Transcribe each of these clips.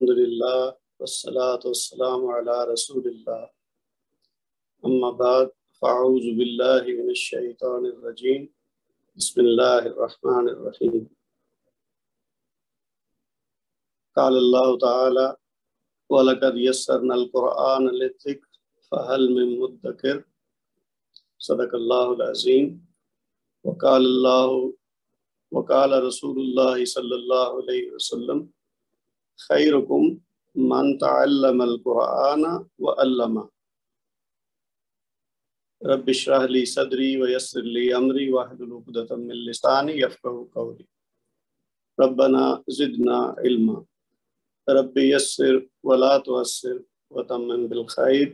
الحمدللہ والصلاة والسلام علی رسول اللہ اما بعد فاعوذ باللہ من الشیطان الرجیم بسم اللہ الرحمن الرحیم قال اللہ تعالی وَلَقَدْ يَسَّرْنَا الْقُرْآنَ لِلذِّكْرِ فَهَلْ مِن مُدَّكِرٍ صدق اللہ العظیم وقال رسول اللہ صلی اللہ علیہ وسلم خیرکم من تعلم القرآن وعلمہ رب اشرح لی صدری ویسر لی امری واحلل عقدۃ من لسانی یفقہوا قولی ربنا زدنا علما رب یسر ولا تعسر وتمم بالخیر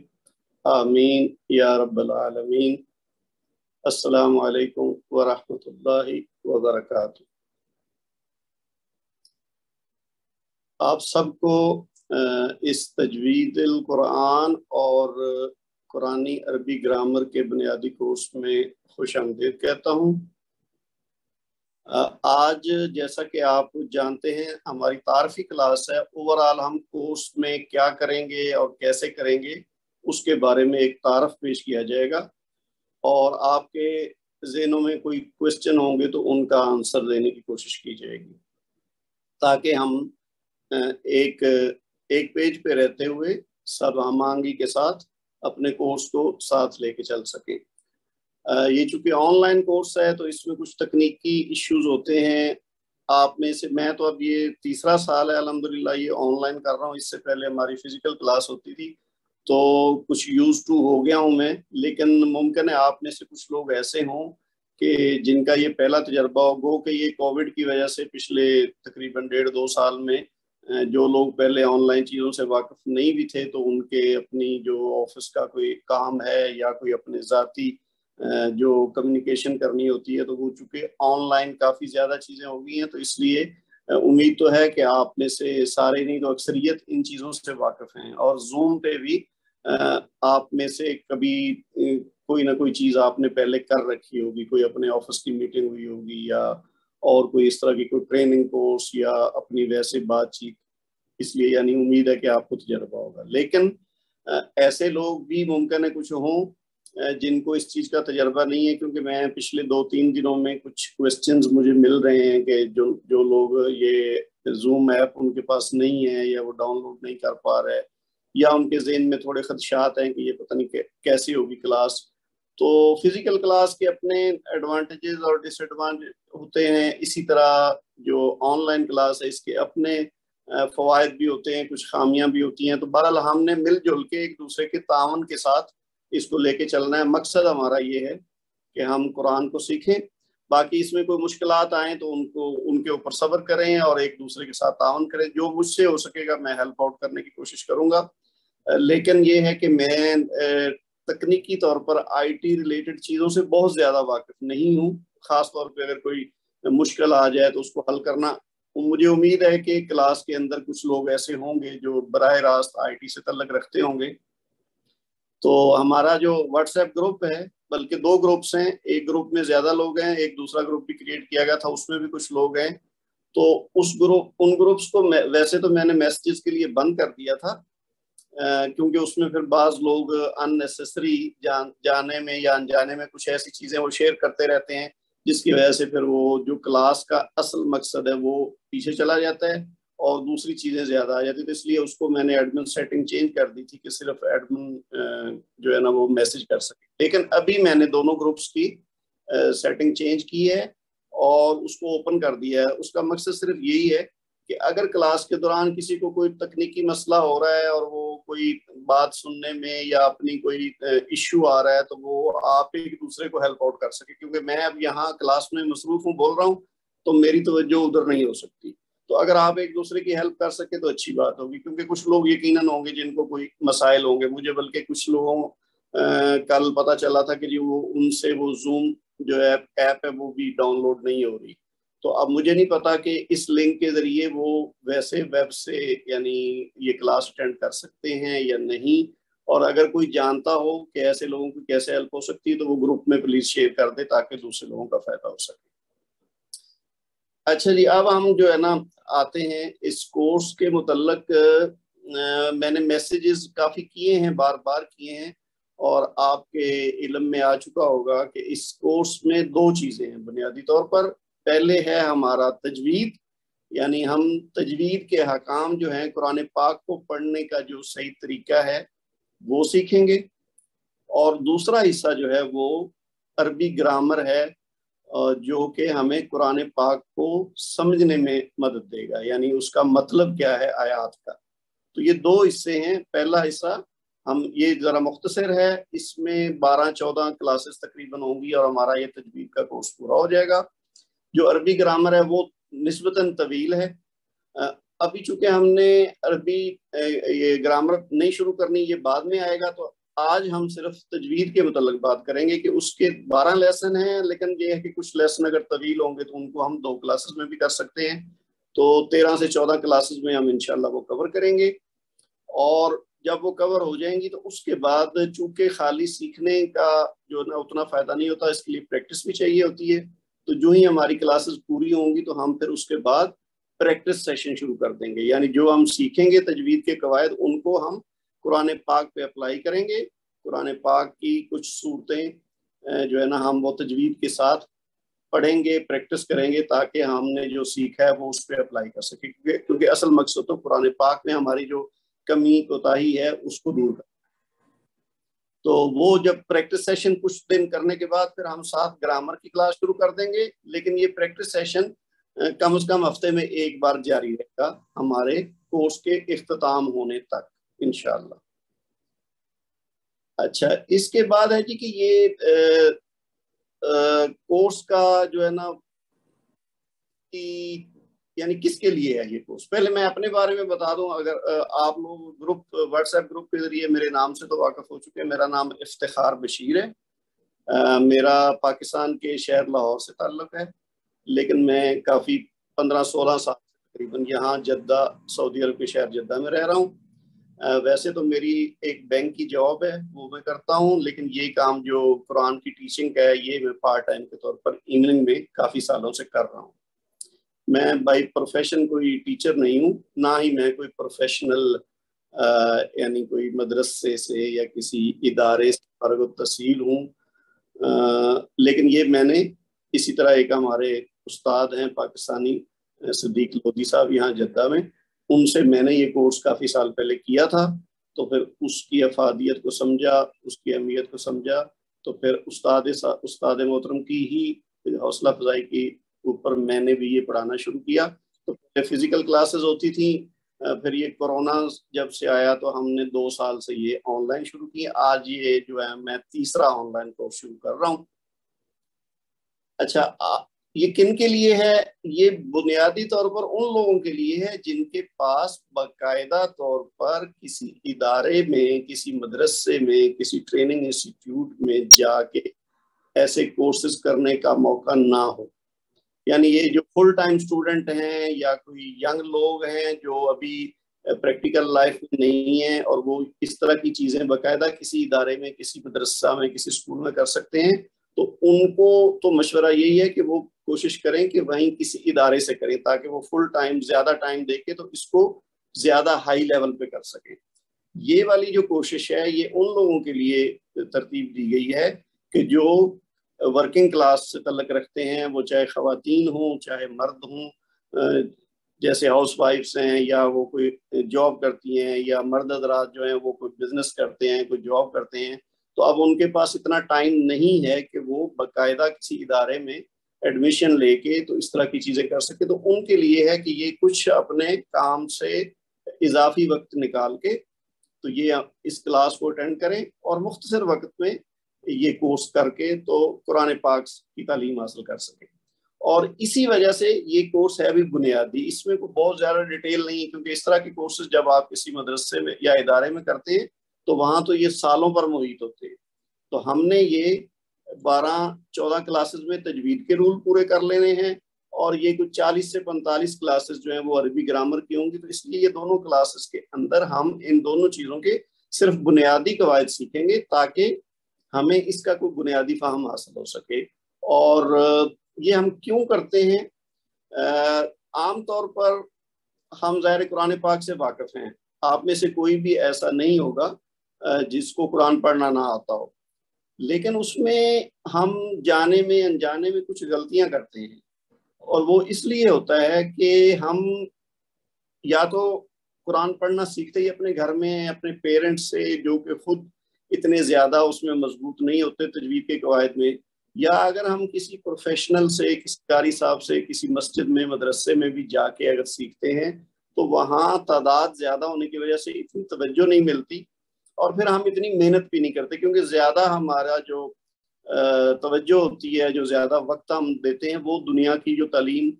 آمین یا رب العالمین۔ السلام علیکم ورحمۃ اللہ وبرکاتہ۔ آپ سب کو اس تجوید القرآن اور قرآنی عربی گرامر کے بنیادی کورس میں خوش آمدید کہتا ہوں۔ آج جیسا کہ آپ جانتے ہیں ہماری تعارفی کلاس ہے، اوورآل ہم کورس میں کیا کریں گے اور کیسے کریں گے اس کے بارے میں ایک تعارف پیش کیا جائے گا، اور آپ کے ذہنوں میں کوئی کوشچن ہوں گے تو ان کا آنسر دینے کی کوشش کی جائے گی، تاکہ ہم ایک پیج پہ رہتے ہوئے سب ہم آہنگی کے ساتھ اپنے کورس کو ساتھ لے کے چل سکیں۔ یہ چونکہ آن لائن کورس ہے تو اس میں کچھ تکنیکی ایشوز ہوتے ہیں۔ آپ میں سے میں تو اب یہ تیسرا سال ہے الحمدللہ یہ آن لائن کر رہا ہوں، اس سے پہلے ہماری فزیکل کلاس ہوتی تھی تو کچھ یوز ٹو ہو گیا ہوں میں، لیکن ممکن ہے آپ میں سے کچھ لوگ ایسے ہوں کہ جن کا یہ پہلا تجربہ ہو کہ یہ کووڈ کی وجہ سے پچھلے تقریباً 1.5-2 سال میں جو لوگ پہلے آن لائن چیزوں سے واقف نہیں بھی تھے تو ان کے اپنی جو آفس کا کوئی کام ہے یا کوئی اپنے ذاتی جو کمیونیکیشن کرنی ہوتی ہے تو وہ چونکہ آن لائن کافی زیادہ چیزیں ہو گئی ہیں، تو اس لیے امید تو ہے کہ آپ میں سے سارے نہیں تو اکثریت ان چیزوں سے واقف ہیں، اور زوم پہ بھی آپ میں سے کبھی کوئی نہ کوئی چیز آپ نے پہلے کر رکھی ہوگی، کوئی اپنے آفس کی میٹنگ ہوئی ہوگی یا اور کوئی اس طرح کی کوئی ٹریننگ کورس یا اپنی ویسے بات چیت، اس لیے یعنی امید ہے کہ آپ کو تجربہ ہوگا۔ لیکن ایسے لوگ بھی ممکن ہے کچھ ہوں جن کو اس چیز کا تجربہ نہیں ہے، کیونکہ میں پچھلے 2-3 دنوں میں کچھ کویسچنز مجھے مل رہے ہیں کہ جو لوگ یہ زوم ایپ ان کے پاس نہیں ہے یا وہ ڈاؤن لوڈ نہیں کر پا رہے یا ان کے ذہن میں تھوڑے خدشات ہیں کہ یہ پتہ نہیں کیسی ہوگی کلاس۔ تو فزیکل کلاس کے اپنے ایڈوانٹیجز اور ڈس ایڈوانٹیج ہوتے ہیں، اسی طرح جو آن لائن کلاس ہے اس کے اپنے فوائد بھی ہوتے ہیں، کچھ خامیاں بھی ہوتی ہیں۔ تو بہرحال ہم نے مل جل کے ایک دوسرے کے تعاون کے ساتھ اس کو لے کے چلنا ہے۔ مقصد ہمارا یہ ہے کہ ہم قرآن کو سیکھیں، باقی اس میں کوئی مشکلات آئیں تو ان کے اوپر صبر کریں اور ایک دوسرے کے ساتھ تعاون کریں۔ جو مجھ سے ہو سکے گا میں ہیلپ آؤٹ کرنے کی کوشش کروں گا، لیکن یہ ہے کہ میں تکنیکی طور پر آئی ٹی ریلیٹڈ چیزوں سے بہت زیادہ واقف نہیں ہوں، خاص طور پہ اگر کوئی مشکل آ جائے تو اس کو حل کرنا۔ مجھے امید ہے کہ کلاس کے اندر کچھ لوگ ایسے ہوں گے جو براہ راست آئی ٹی سے تعلق رکھتے ہوں گے۔ تو ہمارا جو واٹس ایپ گروپ ہے، بلکہ 2 گروپس ہیں، ایک گروپ میں زیادہ لوگ ہیں، ایک دوسرا گروپ بھی کریٹ کیا گیا تھا اس میں بھی کچھ لوگ ہیں، تو ان گروپس کو ویسے تو میں نے میسیجز کے لیے بند کر دیا تھا، کیونکہ اس میں پھر بعض لوگ اننیسیسری جانے میں یا انجانے میں کچھ ایسی چیزیں وہ شیئر کرتے رہتے ہیں جس کی وجہ سے پھر وہ جو کلاس کا اصل مقصد ہے وہ پیچھے چلا جاتا ہے اور دوسری چیزیں زیادہ آ جاتی، تو اس لیے اس کو میں نے ایڈمن سیٹنگ چینج کر دی تھی کہ صرف ایڈمن جو ہے نا وہ میسج کر سکے۔ لیکن ابھی میں نے دونوں گروپس کی سیٹنگ چینج کی ہے اور اس کو اوپن کر دیا ہے۔ اس کا مقصد صرف یہی ہے کہ اگر کلاس کے دوران کسی کو کوئی تکنیکی مسئلہ ہو رہا ہے اور وہ کوئی بات سننے میں یا اپنی کوئی ایشو آ رہا ہے تو وہ آپ ایک دوسرے کو ہیلپ آؤٹ کر سکے، کیونکہ میں اب یہاں کلاس میں مصروف ہوں، بول رہا ہوں تو میری توجہ ادھر نہیں ہو سکتی۔ تو اگر آپ ایک دوسرے کی ہیلپ کر سکے تو اچھی بات ہوگی، کیونکہ کچھ لوگ یقیناً ہوں گے جن کو کوئی مسائل ہوں گے۔ مجھے بلکہ کچھ لوگوں کل پتہ چلا تھا کہ جی وہ ان سے وہ زوم جو ایپ ہے وہ بھی ڈاؤن لوڈ نہیں ہو رہی۔ تو اب مجھے نہیں پتا کہ اس لنک کے ذریعے وہ ویسے ویب سے یعنی یہ کلاس اٹینڈ کر سکتے ہیں یا نہیں، اور اگر کوئی جانتا ہو کہ ایسے لوگوں کی کیسے ہیلپ ہو سکتی ہے تو وہ گروپ میں پلیز شیئر کر دے تاکہ دوسرے لوگوں کا فائدہ ہو سکے۔ اچھا جی، اب ہم جو ہے نا آتے ہیں اس کورس کے متعلق. میں نے میسیجز کافی کیے ہیں، بار بار کیے ہیں، اور آپ کے علم میں آ چکا ہوگا کہ اس کورس میں دو چیزیں ہیں بنیادی طور پر. پہلے ہے ہمارا تجوید، یعنی ہم تجوید کے حکام جو ہیں قرآن پاک کو پڑھنے کا جو صحیح طریقہ ہے وہ سیکھیں گے. اور دوسرا حصہ جو ہے وہ عربی گرامر ہے، جو کہ ہمیں قرآن پاک کو سمجھنے میں مدد دے گا، یعنی اس کا مطلب کیا ہے آیات کا. تو یہ دو حصے ہیں. پہلا حصہ ہم یہ ذرا مختصر ہے، اس میں 12-14 کلاسز تقریباً ہوں گی اور ہمارا یہ تجوید کا کورس پورا ہو جائے گا. جو عربی گرامر ہے وہ نسبتاً طویل ہے. ابھی چونکہ ہم نے عربی یہ گرامر نہیں شروع کرنی، یہ بعد میں آئے گا، تو آج ہم صرف تجوید کے متعلق بات کریں گے کہ اس کے 12 لیسن ہیں، لیکن یہ ہے کہ کچھ لیسن اگر طویل ہوں گے تو ان کو ہم 2 کلاسز میں بھی کر سکتے ہیں. تو 13 سے 14 کلاسز میں ہم انشاءاللہ وہ کور کریں گے. اور جب وہ کور ہو جائیں گی تو اس کے بعد چونکہ خالی سیکھنے کا جو نا اتنا فائدہ نہیں ہوتا، اس کے لیے پریکٹس بھی چاہیے ہوتی ہے. تو جو ہی ہماری کلاسز پوری ہوں گی تو ہم پھر اس کے بعد پریکٹس سیشن شروع کر دیں گے، یعنی جو ہم سیکھیں گے تجوید کے قواعد ان کو ہم قرآن پاک پہ اپلائی کریں گے. قرآن پاک کی کچھ صورتیں جو ہے نا ہم وہ تجوید کے ساتھ پڑھیں گے، پریکٹس کریں گے، تاکہ ہم نے جو سیکھا ہے وہ اس پہ اپلائی کر سکیں، کیونکہ اصل مقصد تو قرآن پاک میں ہماری جو کمی کوتاہی ہے اس کو دور کریں. تو وہ جب پریکٹس سیشن کچھ دن کرنے کے بعد پھر ہم ساتھ گرامر کی کلاس شروع کر دیں گے. لیکن یہ پریکٹس سیشن کم از کم ہفتے میں ایک بار جاری رہے گا ہمارے کورس کے اختتام ہونے تک انشاءاللہ. اچھا، اس کے بعد ہے جی کہ یہ کورس کا جو ہے نا یعنی کس کے لیے ہے یہ کورس. پہلے میں اپنے بارے میں بتا دوں. اگر آپ لوگ گروپ واٹس ایپ گروپ کے ذریعے میرے نام سے تو واقف ہو چکے ہیں. میرا نام افتخار بشیر ہے. میرا پاکستان کے شہر لاہور سے تعلق ہے، لیکن میں کافی 15-16 سال تقریباً یہاں جدہ، سعودی عرب کے شہر جدہ میں رہ رہا ہوں. ویسے تو میری ایک بینک کی جاب ہے، وہ میں کرتا ہوں، لیکن یہ کام جو قرآن کی ٹیچنگ کا ہے یہ میں پارٹ ٹائم کے طور پر ایوننگ میں کافی سالوں سے کر رہا ہوں. میں بائی پروفیشن کوئی ٹیچر نہیں ہوں، نہ ہی میں کوئی پروفیشنل یعنی کوئی مدرسے سے یا کسی ادارے سے فارغ التحصیل ہوں. لیکن یہ میں نے اسی طرح ایک ہمارے استاد ہیں پاکستانی صدیق لودھی صاحب یہاں جدہ میں، ان سے میں نے یہ کورس کافی سال پہلے کیا تھا. تو پھر اس کی افادیت کو سمجھا، اس کی اہمیت کو سمجھا، تو پھر استاد محترم کی ہی حوصلہ افزائی کی اوپر میں نے بھی یہ پڑھانا شروع کیا. تو فزیکل کلاسز ہوتی تھیں، پھر یہ کورونا جب سے آیا تو ہم نے 2 سال سے یہ آن لائن شروع کی. آج یہ جو ہے میں تیسرا آن لائن کورس شروع کر رہا ہوں. اچھا، یہ کن کے لیے ہے؟ یہ بنیادی طور پر ان لوگوں کے لیے ہے جن کے پاس باقاعدہ طور پر کسی ادارے میں، کسی مدرسے میں، کسی ٹریننگ انسٹیٹیوٹ میں جا کے ایسے کورسز کرنے کا موقع نہ ہو. یعنی یہ جو فل ٹائم اسٹوڈنٹ ہیں یا کوئی ینگ لوگ ہیں جو ابھی پریکٹیکل لائف میں نہیں ہیں اور وہ اس طرح کی چیزیں باقاعدہ کسی ادارے میں، کسی مدرسہ میں، کسی اسکول میں کر سکتے ہیں، تو ان کو تو مشورہ یہی ہے کہ وہ کوشش کریں کہ وہیں کسی ادارے سے کریں، تاکہ وہ فل ٹائم زیادہ ٹائم دے کے تو اس کو زیادہ ہائی لیول پہ کر سکیں. یہ والی جو کوشش ہے یہ ان لوگوں کے لیے ترتیب دی گئی ہے کہ جو ورکنگ کلاس سے تعلق رکھتے ہیں، وہ چاہے خواتین ہوں چاہے مرد ہوں، جیسے ہاؤس وائفس ہیں یا وہ کوئی جاب کرتی ہیں، یا مرد حضرات جو ہیں وہ کوئی بزنس کرتے ہیں، کوئی جاب کرتے ہیں. تو اب ان کے پاس اتنا ٹائم نہیں ہے کہ وہ باقاعدہ کسی ادارے میں ایڈمیشن لے کے تو اس طرح کی چیزیں کر سکے. تو ان کے لیے ہے کہ یہ کچھ اپنے کام سے اضافی وقت نکال کے تو یہ اس کلاس کو اٹینڈ کریں اور مختصر وقت میں یہ کورس کر کے تو قرآن پاک کی تعلیم حاصل کر سکیں. اور اسی وجہ سے یہ کورس ہے بھی بنیادی، اس میں کوئی بہت زیادہ ڈیٹیل نہیں، کیونکہ اس طرح کے کورسز جب آپ کسی مدرسے میں یا ادارے میں کرتے ہیں تو وہاں تو یہ سالوں پر محیط ہوتے ہیں. تو ہم نے یہ 12-14 کلاسز میں تجوید کے رول پورے کر لینے ہیں، اور یہ کچھ 40 سے 45 کلاسز جو ہیں وہ عربی گرامر کی ہوں گی. تو اس لیے یہ دونوں کلاسز کے اندر ہم ان دونوں چیزوں کے صرف بنیادی قواعد سیکھیں گے تاکہ ہمیں اس کا کوئی بنیادی فہم حاصل ہو سکے. اور یہ ہم کیوں کرتے ہیں؟ عام طور پر ہم ظاہر قرآن پاک سے واقف ہیں، آپ میں سے کوئی بھی ایسا نہیں ہوگا جس کو قرآن پڑھنا نہ آتا ہو، لیکن اس میں ہم جانے میں انجانے میں کچھ غلطیاں کرتے ہیں، اور وہ اس لیے ہوتا ہے کہ ہم یا تو قرآن پڑھنا سیکھتے ہی اپنے گھر میں اپنے پیرنٹس سے، جو کہ خود اتنے زیادہ اس میں مضبوط نہیں ہوتے تجوید کے قواعد میں، یا اگر ہم کسی پروفیشنل سے، کسی قاری صاحب سے، کسی مسجد میں مدرسے میں بھی جا کے اگر سیکھتے ہیں تو وہاں تعداد زیادہ ہونے کی وجہ سے اتنی توجہ نہیں ملتی، اور پھر ہم اتنی محنت بھی نہیں کرتے، کیونکہ زیادہ ہمارا جو توجہ ہوتی ہے، جو زیادہ وقت ہم دیتے ہیں، وہ دنیا کی جو تعلیم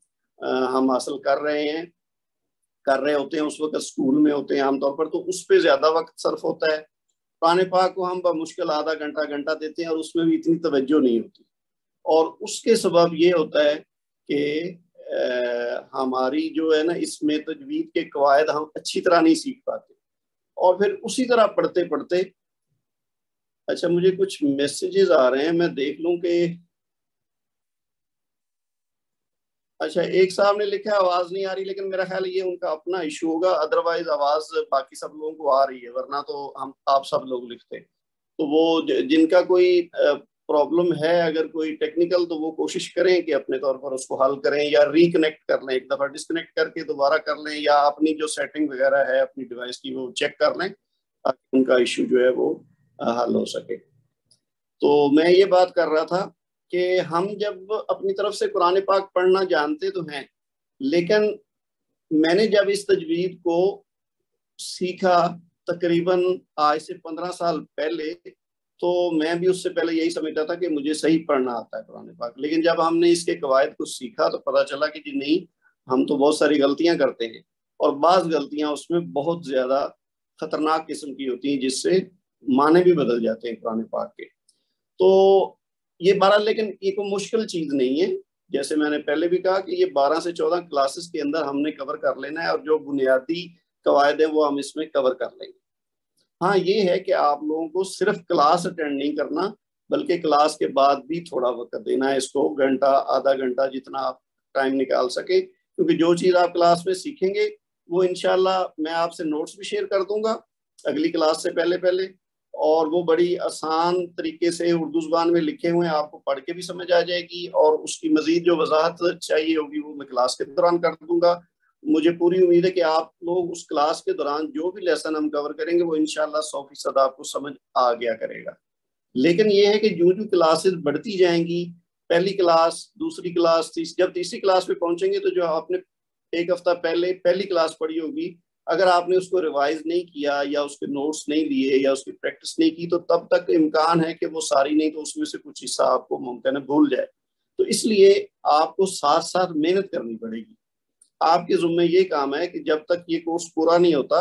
ہم حاصل کر رہے ہوتے ہیں، اس وقت اسکول میں ہوتے ہیں عام طور پر، تو اس پہ زیادہ وقت صرف ہوتا ہے۔ قرآن پاک کو ہم بمشکل آدھا گھنٹہ دیتے ہیں، اور اس میں بھی اتنی توجہ نہیں ہوتی، اور اس کے سبب یہ ہوتا ہے کہ ہماری جو ہے نا اس میں تجوید کے قواعد ہم اچھی طرح نہیں سیکھ پاتے، اور پھر اسی طرح پڑھتے پڑھتے، اچھا مجھے کچھ میسیجز آ رہے ہیں، میں دیکھ لوں کہ اچھا ایک صاحب نے لکھا ہے آواز نہیں آ رہی، لیکن میرا خیال یہ ان کا اپنا ایشو ہوگا، ادروائز آواز باقی سب لوگوں کو آ رہی ہے، ورنہ تو آپ سب لوگ لکھتے، تو وہ جن کا کوئی پرابلم ہے اگر کوئی ٹیکنیکل، تو وہ کوشش کریں کہ اپنے طور پر اس کو حل کریں، یا ریکنیکٹ کر لیں، ایک دفعہ ڈسکنیکٹ کر کے دوبارہ کر لیں، یا اپنی جو سیٹنگ وغیرہ ہے اپنی ڈیوائس کی وہ چیک کر لیں تاکہ ان کا ایشو جو ہے وہ حل ہو سکے۔ تو میں یہ بات کر رہا تھا کہ ہم جب اپنی طرف سے قرآن پاک پڑھنا جانتے تو ہیں، لیکن میں نے جب اس تجوید کو سیکھا تقریباً آج سے 15 سال پہلے، تو میں بھی اس سے پہلے یہی سمجھتا تھا کہ مجھے صحیح پڑھنا آتا ہے قرآن پاک، لیکن جب ہم نے اس کے قواعد کو سیکھا تو پتہ چلا کہ جی نہیں، ہم تو بہت ساری غلطیاں کرتے ہیں، اور بعض غلطیاں اس میں بہت زیادہ خطرناک قسم کی ہوتی ہیں، جس سے معنی بھی بدل جاتے ہیں قرآن پاک کے۔ تو یہ 12، لیکن یہ کوئی مشکل چیز نہیں ہے، جیسے میں نے پہلے بھی کہا کہ یہ 12 سے 14 کلاسز کے اندر ہم نے کور کر لینا ہے، اور جو بنیادی قواعد ہیں وہ ہم اس میں کور کر لیں گے۔ ہاں یہ ہے کہ آپ لوگوں کو صرف کلاس اٹینڈ نہیں کرنا، بلکہ کلاس کے بعد بھی تھوڑا وقت دینا ہے اس کو، گھنٹہ آدھا گھنٹہ جتنا آپ ٹائم نکال سکیں، کیونکہ جو چیز آپ کلاس میں سیکھیں گے وہ انشاءاللہ میں آپ سے نوٹس بھی شیئر کر دوں گا اگلی کلاس سے پہلے، اور وہ بڑی آسان طریقے سے اردو زبان میں لکھے ہوئے ہیں، آپ کو پڑھ کے بھی سمجھ آ جائے گی، اور اس کی مزید جو وضاحت چاہیے ہوگی وہ میں کلاس کے دوران کر دوں گا۔ مجھے پوری امید ہے کہ آپ لوگ اس کلاس کے دوران جو بھی لیسن ہم کور کریں گے وہ انشاءاللہ 100% آپ کو سمجھ آ گیا کرے گا۔ لیکن یہ ہے کہ جو کلاسز بڑھتی جائیں گی، پہلی کلاس، دوسری کلاس، جب تیسری کلاس پہ پہنچیں گے تو جو آپ نے ایک ہفتہ پہلے پہلی کلاس پڑھی ہوگی، اگر آپ نے اس کو ریوائز نہیں کیا، یا اس کے نوٹس نہیں لیے، یا اس کی پریکٹس نہیں کی، تو تب تک امکان ہے کہ وہ ساری نہیں تو اس میں سے کچھ حصہ آپ کو ممکن ہے بھول جائے۔ تو اس لیے آپ کو ساتھ ساتھ محنت کرنی پڑے گی۔ آپ کے ذمہ یہ کام ہے کہ جب تک یہ کورس پورا نہیں ہوتا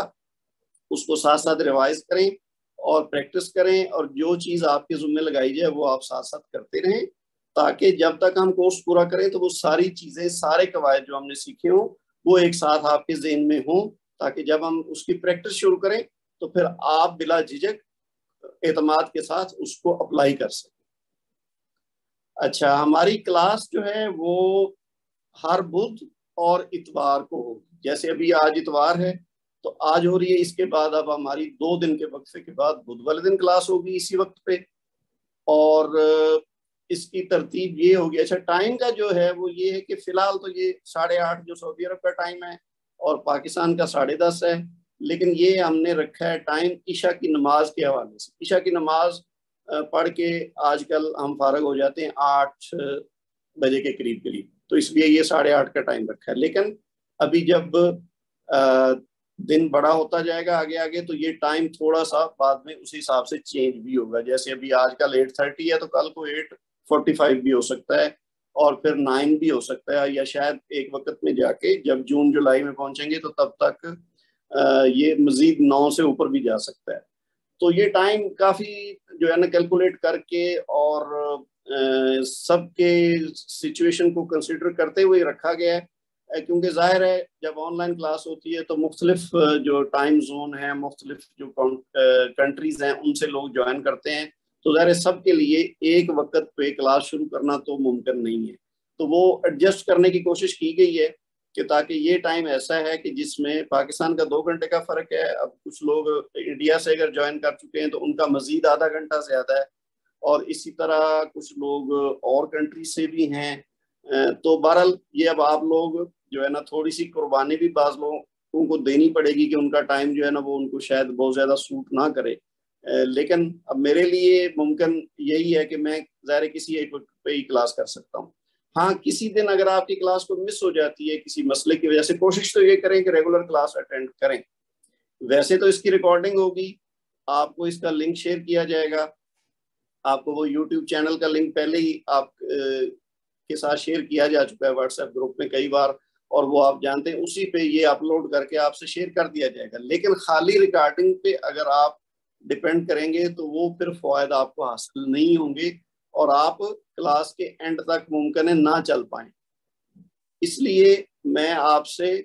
اس کو ساتھ ساتھ ریوائز کریں اور پریکٹس کریں، اور جو چیز آپ کے ذمہ لگائی جائے وہ آپ ساتھ ساتھ کرتے رہیں، تاکہ جب تک ہم کورس پورا کریں تو وہ ساری چیزیں، سارے قواعد جو ہم نے سیکھے ہوں وہ ایک ساتھ آپ کے ذہن میں ہوں، تاکہ جب ہم اس کی پریکٹس شروع کریں تو پھر آپ بلا جھجک اعتماد کے ساتھ اس کو اپلائی کر سکیں۔ اچھا، ہماری کلاس جو ہے وہ ہر بدھ اور اتوار کو ہوگی، جیسے ابھی آج اتوار ہے تو آج ہو رہی ہے، اس کے بعد اب ہماری 2 دن کے وقفے کے بعد بدھ والے دن کلاس ہوگی اسی وقت پہ، اور اس کی ترتیب یہ ہوگی۔ اچھا ٹائم کا جو ہے وہ یہ ہے کہ فی الحال تو یہ 8:30 جو سعودی عرب کا ٹائم ہے اور پاکستان کا 10:30 ہے، لیکن یہ ہم نے رکھا ہے ٹائم عشاء کی نماز کے حوالے سے۔ عشاء کی نماز پڑھ کے آج کل ہم فارغ ہو جاتے ہیں 8 بجے کے قریب، تو اس لیے یہ 8:30 کا ٹائم رکھا ہے، لیکن ابھی جب دن بڑا ہوتا جائے گا آگے تو یہ ٹائم تھوڑا سا بعد میں اسی حساب سے چینج بھی ہوگا، جیسے ابھی آج کل 8:30 ہے تو کل کو 8:45 بھی ہو سکتا ہے، اور پھر 9 بھی ہو سکتا ہے، یا شاید ایک وقت میں جا کے جب جون جولائی میں پہنچیں گے تو تب تک یہ مزید 9 سے اوپر بھی جا سکتا ہے۔ تو یہ ٹائم کافی جو ہے نا کیلکولیٹ کر کے اور سب کے سچویشن کو کنسیڈر کرتے ہوئے رکھا گیا ہے، کیونکہ ظاہر ہے جب آن لائن کلاس ہوتی ہے تو مختلف جو ٹائم زون ہیں، مختلف جو کنٹریز ہیں ان سے لوگ جوائن کرتے ہیں، تو ظاہر ہے سب کے لیے ایک وقت پہ کلاس شروع کرنا تو ممکن نہیں ہے، تو وہ ایڈجسٹ کرنے کی کوشش کی گئی ہے کہ تاکہ یہ ٹائم ایسا ہے کہ جس میں پاکستان کا 2 گھنٹے کا فرق ہے. اب کچھ لوگ انڈیا سے اگر جوائن کر چکے ہیں تو ان کا مزید آدھا گھنٹہ زیادہ ہے, اور اسی طرح کچھ لوگ اور کنٹری سے بھی ہیں. تو بہرحال یہ اب آپ لوگ جو ہے نا تھوڑی سی قربانی بھی بعض لوگوں کو دینی پڑے گی کہ ان کا ٹائم جو ہے نا وہ ان کو شاید بہت زیادہ سوٹ نہ کرے. لیکن اب میرے لیے ممکن یہی ہے کہ میں ظاہر کسی ایک وقت پہ ہی کلاس کر سکتا ہوں. ہاں کسی دن اگر آپ کی کلاس کو مس ہو جاتی ہے کسی مسئلے کی وجہ سے, کوشش تو یہ کریں کہ ریگولر کلاس اٹینڈ کریں. ویسے تو اس کی ریکارڈنگ ہوگی, آپ کو اس کا لنک شیئر کیا جائے گا. آپ کو وہ یوٹیوب چینل کا لنک پہلے ہی آپ کے ساتھ شیئر کیا جا چکا ہے واٹس ایپ گروپ میں کئی بار, اور وہ آپ جانتے ہیں اسی پہ یہ اپلوڈ کر کے آپ سے شیئر کر دیا جائے گا. لیکن خالی ریکارڈنگ پہ اگر آپ ڈیپینڈ کریں گے تو وہ پھر فوائد آپ کو حاصل نہیں ہوں گے, اور آپ کلاس کے اینڈ تک ممکن ہے نہ چل پائیں. اس لیے میں آپ سے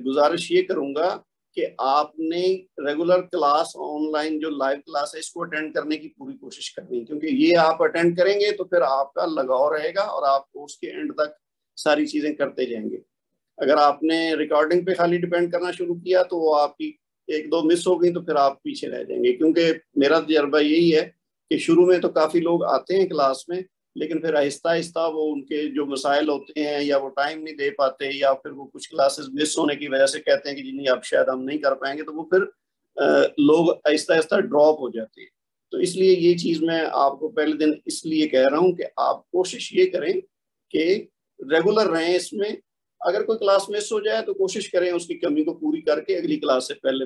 گزارش یہ کروں گا کہ آپ نے ریگولر کلاس آن لائن جو لائیو کلاس ہے اس کو اٹینڈ کرنے کی پوری کوشش کرنی ہے, کیونکہ یہ آپ اٹینڈ کریں گے تو پھر آپ کا لگاؤ رہے گا اور آپ کورس کے اینڈ تک ساری چیزیں کرتے جائیں گے. اگر آپ نے ریکارڈنگ پہ خالی ڈیپینڈ کرنا شروع کیا تو وہ آپ کی 1-2 مس ہو گئی تو پھر آپ پیچھے رہ جائیں گے. کیونکہ میرا تجربہ یہی ہے کہ شروع میں تو کافی لوگ آتے ہیں کلاس میں, لیکن پھر آہستہ آہستہ وہ ان کے جو مسائل ہوتے ہیں یا وہ ٹائم نہیں دے پاتے, یا پھر وہ کچھ کلاسز مس ہونے کی وجہ سے کہتے ہیں کہ جی نہیں اب شاید ہم نہیں کر پائیں گے, تو وہ پھر لوگ آہستہ آہستہ ڈراپ ہو جاتے ہیں. تو اس لیے یہ چیز میں آپ کو پہلے دن اس لیے کہہ رہا ہوں کہ آپ کوشش یہ کریں کہ ریگولر رہیں اس میں. اگر کوئی کلاس مس ہو جائے تو کوشش کریں اس کی کمی کو پوری کر کے اگلی کلاس سے پہلے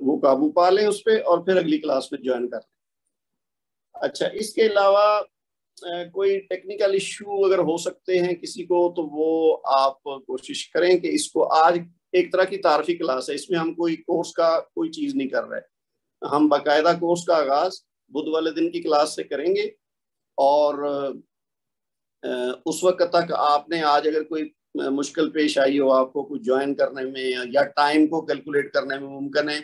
وہ قابو پا لیں اس پہ, اور پھر اگلی کلاس میں جوائن کر لیں. اچھا, اس کے علاوہ کوئی ٹیکنیکل ایشو اگر ہو سکتے ہیں کسی کو, تو وہ آپ کوشش کریں کہ اس کو, آج ایک طرح کی تعارفی کلاس ہے, اس میں ہم کوئی کورس کا کوئی چیز نہیں کر رہے. ہم باقاعدہ کورس کا آغاز بدھ والے دن کی کلاس سے کریں گے, اور اس وقت تک آپ نے آج اگر کوئی مشکل پیش آئی ہو آپ کو کچھ جوائن کرنے میں یا ٹائم کو کیلکولیٹ کرنے میں, ممکن ہے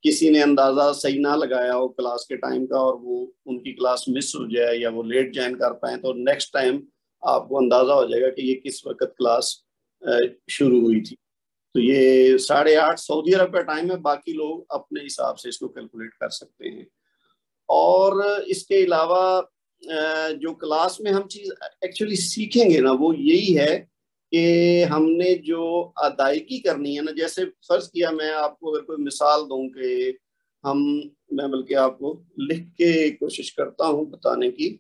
کسی نے اندازہ صحیح نہ لگایا ہو کلاس کے ٹائم کا اور وہ ان کی کلاس مس ہو جائے یا وہ لیٹ جوائن کر پائیں, تو نیکسٹ ٹائم آپ کو اندازہ ہو جائے گا کہ یہ کس وقت کلاس شروع ہوئی تھی. تو یہ 8:30 سعودی عرب کا ٹائم ہے, باقی لوگ اپنے حساب سے اس کو کیلکولیٹ کر سکتے ہیں. اور اس کے علاوہ جو کلاس میں ہم چیز ایکچولی سیکھیں گے نا وہ یہی ہے کہ ہم نے جو ادائیگی کرنی ہے نا, جیسے فرض کیا میں آپ کو اگر کوئی مثال دوں کہ میں بلکہ آپ کو لکھ کے کوشش کرتا ہوں بتانے کی.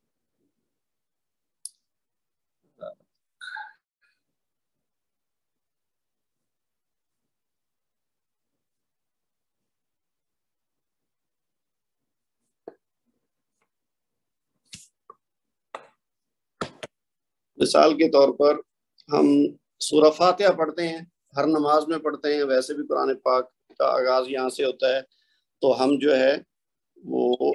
مثال کے طور پر ہم سورہ فاتحہ پڑھتے ہیں, ہر نماز میں پڑھتے ہیں, ویسے بھی قرآن پاک کا آغاز یہاں سے ہوتا ہے. تو ہم جو ہے وہ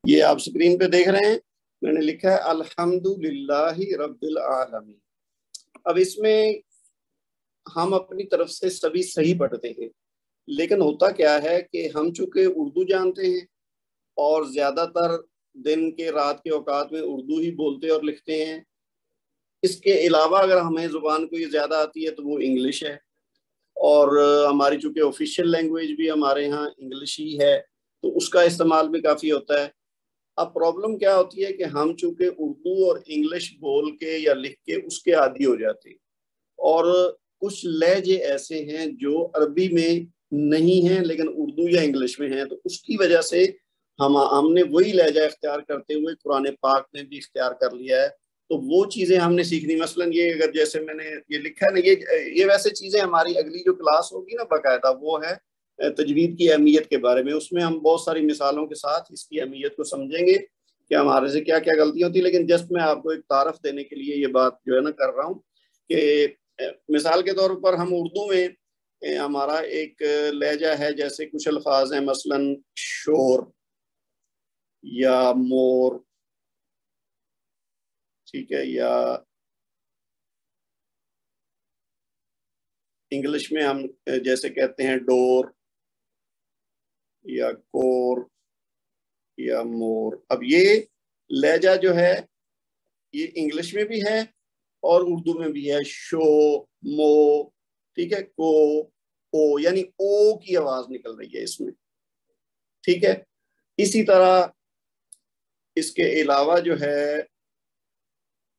یہ آپ اسکرین پہ دیکھ رہے ہیں, میں نے لکھا ہے الحمدللہ رب العالمین. اب اس میں ہم اپنی طرف سے سبھی صحیح پڑھتے ہیں, لیکن ہوتا کیا ہے کہ ہم چونکہ اردو جانتے ہیں اور زیادہ تر دن کے رات کے اوقات میں اردو ہی بولتے اور لکھتے ہیں. اس کے علاوہ اگر ہمیں زبان کوئی زیادہ آتی ہے تو وہ انگلش ہے, اور ہماری چونکہ آفیشیل لینگویج بھی ہمارے ہاں انگلش ہی ہے, تو اس کا استعمال بھی کافی ہوتا ہے. اب پرابلم کیا ہوتی ہے کہ ہم چونکہ اردو اور انگلش بول کے یا لکھ کے اس کے عادی ہو جاتے ہیں, اور کچھ لہجے ایسے ہیں جو عربی میں نہیں ہیں لیکن اردو یا انگلش میں ہیں, تو اس کی وجہ سے ہم نے وہی لہجہ اختیار کرتے ہوئے قرآن پاک میں بھی اختیار کر لیا ہے. تو وہ چیزیں ہم نے سیکھنی, مثلا یہ اگر جیسے میں نے یہ لکھا ہے نا, یہ ویسے چیزیں ہماری اگلی جو کلاس ہوگی نا باقاعدہ وہ ہے تجوید کی اہمیت کے بارے میں. اس میں ہم بہت ساری مثالوں کے ساتھ اس کی اہمیت کو سمجھیں گے کہ ہمارے سے کیا کیا غلطیاں ہوتی ہیں. لیکن جسٹ میں آپ کو ایک تعارف دینے کے لیے یہ بات جو ہے نا کر رہا ہوں کہ مثال کے طور پر ہم اردو میں ہمارا ایک لہجہ ہے، جیسے کچھ الفاظ ہیں مثلاً شور یا مور، ٹھیک ہے، یا انگلش میں ہم جیسے کہتے ہیں ڈور یا کور یا مور. اب یہ لہجہ جو ہے یہ انگلش میں بھی ہے اور اردو میں بھی ہے. شو، مو، ٹھیک ہے، کو، او، یعنی او کی آواز نکل رہی ہے اس میں، ٹھیک ہے. اسی طرح اس کے علاوہ جو ہے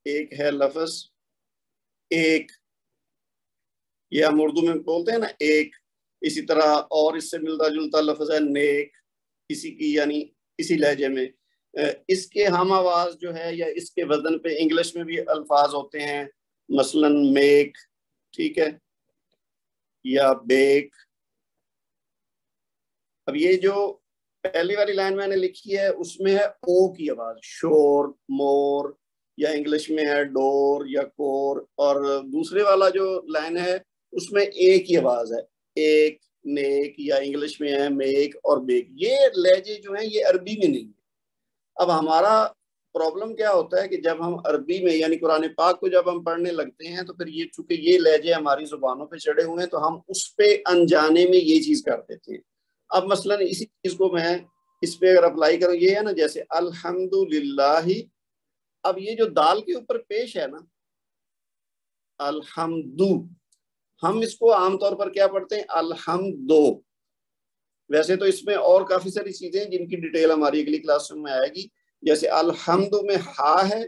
ایک ہے لفظ ایک، یہ ہم اردو میں بولتے ہیں نا ایک. اسی طرح اور اس سے ملتا جلتا لفظ ہے نیک، اسی کی یعنی اسی لہجے میں. اس کے ہم آواز جو ہے یا اس کے وزن پہ انگلش میں بھی الفاظ ہوتے ہیں، مثلا میک، ٹھیک ہے، یا بیک. اب یہ جو پہلی والی لائن میں نے لکھی ہے اس میں ہے او کی آواز، شور، مور، یا انگلش میں ہے ڈور یا کور. اور دوسرے والا جو لائن ہے اس میں اے کی آواز ہے، ایک، نیک، یا انگلش میں ہے میک اور بیک. یہ لہجے جو ہیں یہ عربی میں نہیں. اب ہمارا پرابلم کیا ہوتا ہے کہ جب ہم عربی میں یعنی قرآن پاک کو جب ہم پڑھنے لگتے ہیں تو پھر یہ چونکہ یہ لہجے ہماری زبانوں پہ چڑھے ہوئے ہیں تو ہم اس پہ انجانے میں یہ چیز کر دیتے ہیں. اب مثلا اسی چیز کو میں اس پہ اگر اپلائی کروں، یہ ہے نا جیسے الحمدللہ. اب یہ جو دال کے اوپر پیش ہے نا الحمدو، ہم اس کو عام طور پر کیا پڑھتے ہیں الحمدو. ویسے تو اس میں اور کافی ساری چیزیں ہیں جن کی ڈیٹیل ہماری اگلی کلاس میں آئے گی، جیسے الحمد میں ہا ہے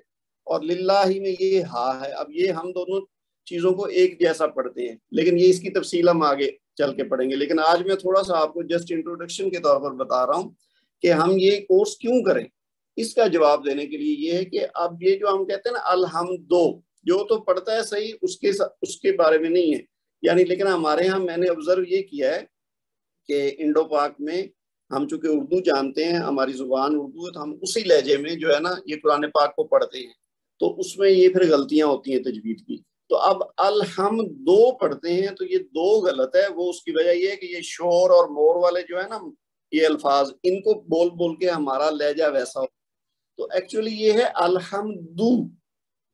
اور للہ میں یہ ہا ہے. اب یہ ہم دونوں چیزوں کو ایک جیسا پڑھتے ہیں، لیکن یہ اس کی تفصیل ہم آگے چل کے پڑھیں گے. لیکن آج میں تھوڑا سا آپ کو جسٹ انٹروڈکشن کے طور پر بتا رہا ہوں کہ ہم یہ کورس کیوں کریں. اس کا جواب دینے کے لیے یہ ہے کہ اب یہ جو ہم کہتے ہیں نا الحمدو، جو تو پڑھتا ہے صحیح اس کے بارے میں نہیں ہے یعنی. لیکن ہمارے ہاں میں نے آبزرو یہ کیا ہے کہ انڈو پاک میں ہم چونکہ اردو جانتے ہیں، ہماری زبان اردو ہے، تو ہم اسی لہجے میں جو ہے نا یہ قرآن پاک کو پڑھتے ہیں، تو اس میں یہ پھر غلطیاں ہوتی ہیں تجوید کی. تو اب الحمدو پڑھتے ہیں تو یہ دو غلط ہے. وہ اس کی وجہ یہ ہے کہ یہ شور اور مور والے جو ہے نا یہ الفاظ، ان کو بول بول کے ہمارا لہجہ ویسا ہو. تو ایکچولی یہ ہے الحمدو،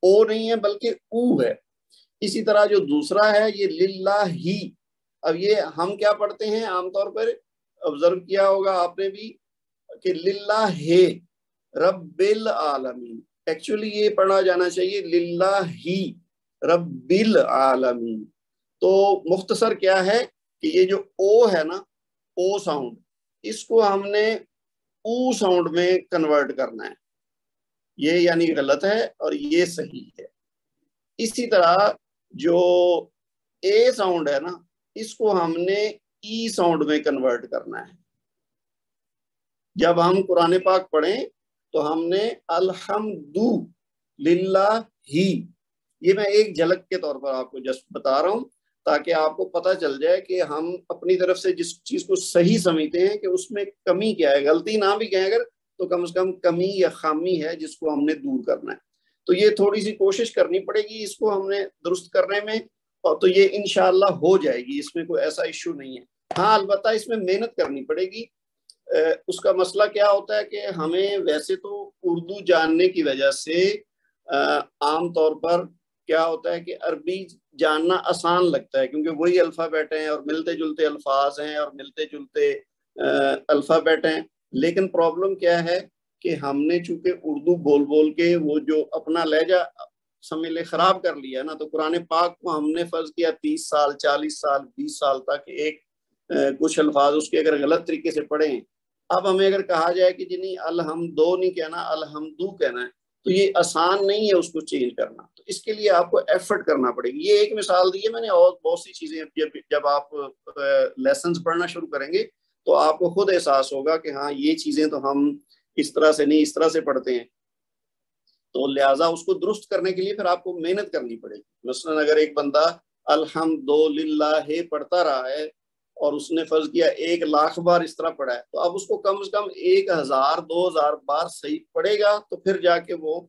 او نہیں ہے بلکہ او ہے. اسی طرح جو دوسرا ہے یہ للہ. اب یہ ہم کیا پڑھتے ہیں عام طور پر آبزرو کیا ہوگا آپ نے بھی کہ للہ رب العالمین. ایکچولی یہ پڑھا جانا چاہیے للہ رب العالمین. تو مختصر کیا ہے کہ یہ جو او ہے نا، او ساؤنڈ، اس کو ہم نے او ساؤنڈ میں کنورٹ کرنا ہے. یہ یعنی غلط ہے اور یہ صحیح ہے. اسی طرح جو اے ساؤنڈ ہے نا، اس کو ہم نے ای ساؤنڈ میں کنورٹ کرنا ہے. جب ہم قرآن پاک پڑھیں تو ہم نے الحمدو للہ ہی، یہ میں ایک جھلک کے طور پر آپ کو جسٹ بتا رہا ہوں تاکہ آپ کو پتہ چل جائے کہ ہم اپنی طرف سے جس چیز کو صحیح سمجھتے ہیں کہ اس میں کمی کیا ہے. غلطی نہ بھی کہیں اگر تو کم سے کم کمی یا خامی ہے جس کو ہم نے دور کرنا ہے. تو یہ تھوڑی سی کوشش کرنی پڑے گی اس کو ہم نے درست کرنے میں، اور تو یہ انشاءاللہ ہو جائے گی، اس میں کوئی ایسا ایشو نہیں ہے. ہاں البتہ اس میں محنت کرنی پڑے گی. اس کا مسئلہ کیا ہوتا ہے کہ ہمیں ویسے تو اردو جاننے کی وجہ سے عام طور پر کیا ہوتا ہے کہ عربی جاننا آسان لگتا ہے کیونکہ وہی الفابیٹ ہیں اور ملتے جلتے الفاظ ہیں اور ملتے جلتے الفابیٹ ہیں. لیکن پرابلم کیا ہے کہ ہم نے چونکہ اردو بول بول کے وہ جو اپنا لہجہ سمجھ لے خراب کر لیا نا، تو قرآن پاک کو ہم نے فرض کیا 30 سال 40 سال 20 سال تک ایک کچھ الفاظ اس کے اگر غلط طریقے سے پڑھیں. اب ہمیں اگر کہا جائے کہ جنہیں الحمدو نہیں کہنا الحمدو کہنا ہے تو یہ آسان نہیں ہے اس کو چینج کرنا. تو اس کے لیے آپ کو ایفرٹ کرنا پڑے گی. یہ ایک مثال دی ہے میں نے، اور بہت سی چیزیں جب آپ لیسنز پڑھنا شروع کریں گے تو آپ کو خود احساس ہوگا کہ ہاں یہ چیزیں تو ہم اس طرح سے نہیں اس طرح سے پڑھتے ہیں. تو لہٰذا اس کو درست کرنے کے لیے پھر آپ کو محنت کرنی پڑے گی. مثلا اگر ایک بندہ الحمدللہ پڑھتا رہا ہے اور اس نے فرض کیا 1,00,000 بار اس طرح پڑھا ہے، تو اب اس کو کم سے کم 1,000 2,000 بار صحیح پڑھے گا تو پھر جا کے وہ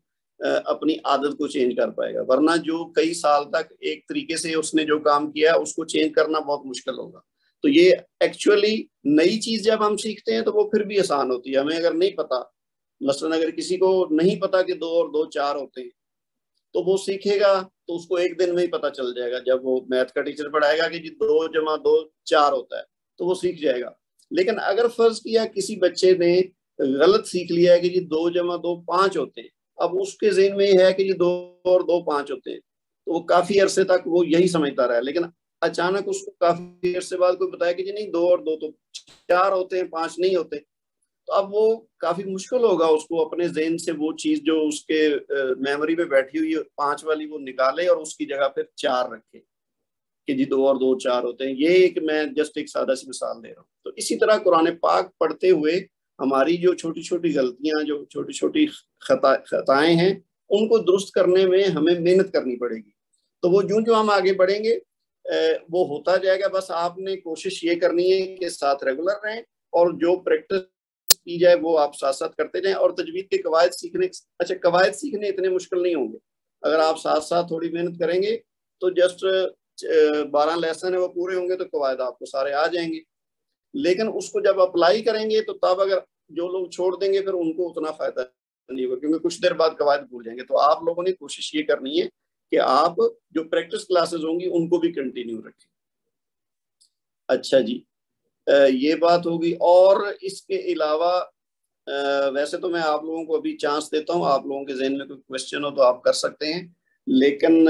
اپنی عادت کو چینج کر پائے گا، ورنہ جو کئی سال تک ایک طریقے سے اس نے جو کام کیا ہے اس کو چینج کرنا بہت مشکل ہوگا۔ تو یہ ایکچولی نئی چیز جب ہم سیکھتے ہیں تو وہ پھر بھی آسان ہوتی ہے۔ ہمیں اگر نہیں پتا، مثلا اگر کسی کو نہیں پتا کہ 2 اور 2 4 ہوتے ہیں، تو وہ سیکھے گا تو اس کو ایک دن میں ہی پتا چل جائے گا۔ جب وہ میتھ کا ٹیچر پڑھائے گا کہ جی 2 + 2 4 ہوتا ہے تو وہ سیکھ جائے گا۔ لیکن اگر فرض کیا کسی بچے نے غلط سیکھ لیا ہے کہ جی 2 + 2 5 ہوتے ہیں، اب اس کے ذہن میں یہ ہے کہ جی 2 اور 2 5 ہوتے ہیں، تو وہ کافی عرصے تک وہ یہی سمجھتا رہا ہے، لیکن اچانک اس کو کافی عرصے بعد کوئی بتایا کہ جی نہیں 2 اور 2 تو 4 ہوتے ہیں، 5 نہیں ہوتے، تو اب وہ کافی مشکل ہوگا اس کو اپنے ذہن سے وہ چیز جو اس کے میموری میں بیٹھی ہوئی ہے 5 والی وہ نکالے اور اس کی جگہ پہ 4 رکھے کہ جی 2 اور 2 4 ہوتے ہیں۔ یہ ایک میں جسٹ ایک سادہ سی مثال دے رہا ہوں۔ تو اسی طرح قرآن پاک پڑھتے ہوئے ہماری جو چھوٹی چھوٹی غلطیاں، جو چھوٹی چھوٹی خطائیں ہیں، ان کو درست کرنے میں ہمیں محنت کرنی پڑے گی۔ تو وہ جو ہم آگے بڑھیں گے وہ ہوتا جائے گا۔ بس آپ نے کوشش یہ کرنی ہے کہ ساتھ ریگولر رہیں اور جو پریکٹس کی جائے وہ آپ ساتھ ساتھ کرتے جائیں۔ اور تجوید کے قواعد سیکھنے، اچھا قواعد سیکھنے اتنے مشکل نہیں ہوں گے اگر آپ ساتھ ساتھ تھوڑی محنت کریں گے، تو جسٹ 12 لیسن ہے وہ پورے ہوں گے تو قواعد آپ کو سارے آ جائیں گے۔ لیکن اس کو جب اپلائی کریں گے تو تب اگر جو لوگ چھوڑ دیں گے پھر ان کو اتنا فائدہ نہیں ہوگا، کیونکہ کچھ دیر بعد قواعد بھول جائیں گے۔ تو آپ لوگوں نے کوشش یہ کرنی ہے کہ آپ جو پریکٹس کلاسز ہوں گی ان کو بھی کنٹینیو رکھیں۔ اچھا جی، یہ بات ہوگی۔ اور اس کے علاوہ ویسے تو میں آپ لوگوں کو ابھی چانس دیتا ہوں، آپ لوگوں کے ذہن میں کوئی کوشچن ہو تو آپ کر سکتے ہیں، لیکن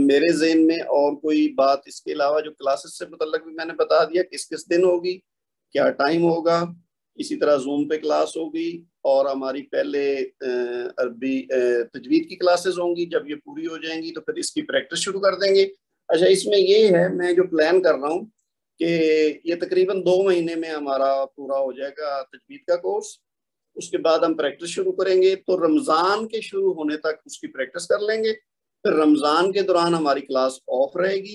میرے ذہن میں اور کوئی بات اس کے علاوہ جو کلاسز سے متعلق بھی میں نے بتا دیا، کس کس دن ہوگی، کیا ٹائم ہوگا، اسی طرح زوم پہ کلاس ہوگی، اور ہماری پہلے عربی تجوید کی کلاسز ہوں گی۔ جب یہ پوری ہو جائیں گی تو پھر اس کی پریکٹس شروع کر دیں گے۔ اچھا، اس میں یہ ہے میں جو پلان کر رہا ہوں کہ یہ تقریباً 2 مہینے میں ہمارا پورا ہو جائے گا تجوید کا کورس۔ اس کے بعد ہم پریکٹس شروع کریں گے، تو رمضان کے شروع ہونے تک اس کی پریکٹس کر لیں گے۔ پھر رمضان کے دوران ہماری کلاس آف رہے گی،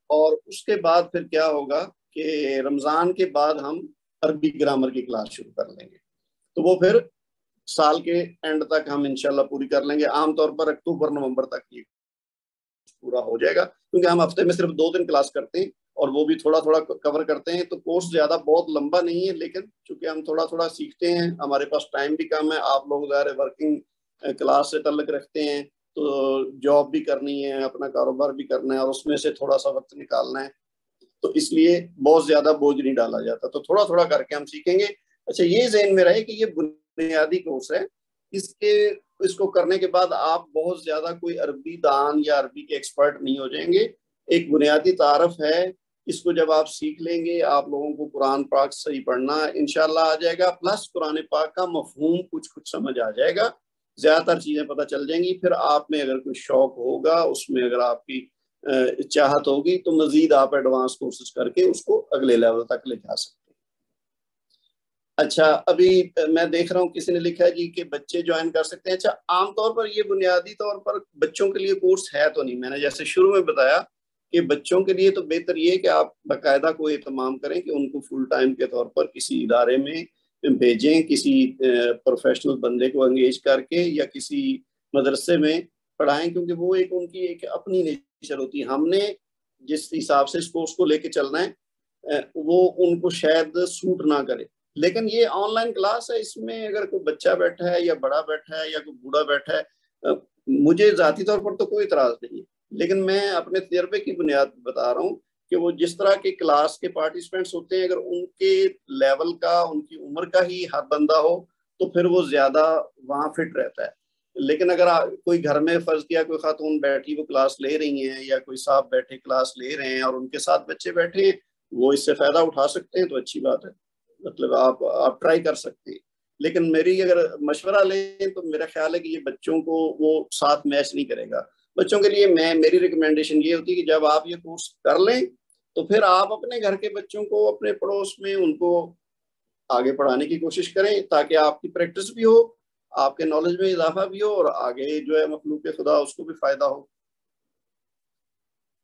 اور اس کے بعد پھر کیا ہوگا کہ رمضان کے بعد ہم عربی گرامر کی کلاس شروع کر لیں گے۔ تو وہ پھر سال کے اینڈ تک ہم انشاءاللہ پوری کر لیں گے۔ عام طور پر اکتوبر نومبر تک یہ پورا ہو جائے گا، کیونکہ ہم ہفتے میں صرف 2 دن کلاس کرتے ہیں اور وہ بھی تھوڑا تھوڑا کور کرتے ہیں۔ تو کورس زیادہ بہت لمبا نہیں ہے، لیکن چونکہ ہم تھوڑا تھوڑا سیکھتے ہیں، ہمارے پاس ٹائم بھی کم ہے، آپ لوگ ظاہر ورکنگ کلاس سے تعلق رکھتے ہیں، تو جاب بھی کرنی ہے، اپنا کاروبار بھی کرنا ہے، اور اس میں سے تھوڑا سا وقت نکالنا ہے، تو اس لیے بہت زیادہ بوجھ نہیں ڈالا جاتا، تو تھوڑا تھوڑا کر کے ہم سیکھیں گے۔ اچھا، یہ ذہن میں رہے کہ یہ بنیادی کورس ہے، اس کو کرنے کے بعد آپ بہت زیادہ کوئی عربی دان یا عربی کے ایکسپرٹ نہیں ہو جائیں گے۔ ایک بنیادی تعارف ہے، اس کو جب آپ سیکھ لیں گے آپ لوگوں کو قرآن پاک صحیح پڑھنا انشاءاللہ آ جائے گا، پلس قرآن پاک کا مفہوم کچھ سمجھ آ جائے گا، زیادہ تر چیزیں پتہ چل جائیں گی۔ پھر آپ میں اگر کوئی شوق ہوگا، اس میں اگر آپ کی چاہت ہوگی، تو مزید آپ ایڈوانس کورسز کر کے اس کو اگلے لیول تک لے جا سکتے ہیں۔ اچھا، ابھی میں دیکھ رہا ہوں کسی نے لکھا ہے جی کہ بچے جوائن کر سکتے ہیں۔ اچھا، عام طور پر یہ بنیادی طور پر بچوں کے لیے کورس ہے تو نہیں، میں نے جیسے شروع میں بتایا کہ بچوں کے لیے تو بہتر یہ کہ آپ باقاعدہ کوئی اہتمام کریں کہ ان کو فل ٹائم کے طور پر کسی ادارے میں بھیجیں، کسی پروفیشنل بندے کو انگیج کر کے یا کسی مدرسے میں پڑھائیں، کیونکہ وہ ان کی ایک اپنی نیچر ہوتی ہے۔ ہم نے جس حساب سے اس کورس کو لے کے چلنا ہے وہ ان کو شاید سوٹ نہ کرے، لیکن یہ آن لائن کلاس ہے، اس میں اگر کوئی بچہ بیٹھا ہے یا بڑا بیٹھا ہے یا کوئی بوڑھا بیٹھا ہے، مجھے ذاتی طور پر تو کوئی اعتراض نہیں ہے، لیکن میں اپنے تجربے کی بنیاد بتا رہا ہوں کہ وہ جس طرح کے کلاس کے پارٹیسپینٹس ہوتے ہیں، اگر ان کے لیول کا، ان کی عمر کا ہی ہر بندہ ہو تو پھر وہ زیادہ وہاں فٹ رہتا ہے۔ لیکن اگر کوئی گھر میں فرض کیا کوئی خاتون بیٹھی وہ کلاس لے رہی ہیں، یا کوئی صاحب بیٹھے کلاس لے رہے ہیں اور ان کے ساتھ بچے بیٹھے ہیں، وہ اس سے فائدہ اٹھا سکتے ہیں تو اچھی بات ہے، مطلب آپ ٹرائی کر سکتے ہیں۔ لیکن میری اگر مشورہ لیں تو میرا خیال ہے کہ یہ بچوں کو وہ ساتھ میچ نہیں کرے گا۔ بچوں کے لیے میری ریکمینڈیشن یہ ہوتی ہے کہ جب آپ یہ کورس کر لیں تو پھر آپ اپنے گھر کے بچوں کو، اپنے پڑوس میں ان کو آگے پڑھانے کی کوشش کریں، تاکہ آپ کی پریکٹس بھی ہو، آپ کے نالج میں اضافہ بھی ہو، اور آگے جو ہے مخلوق خدا اس کو بھی فائدہ ہو۔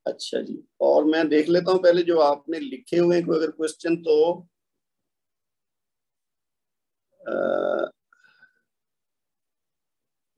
اچھا جی، اور میں دیکھ لیتا ہوں پہلے جو آپ نے لکھے ہوئے ہیں، کوئی اگر کوشچن تو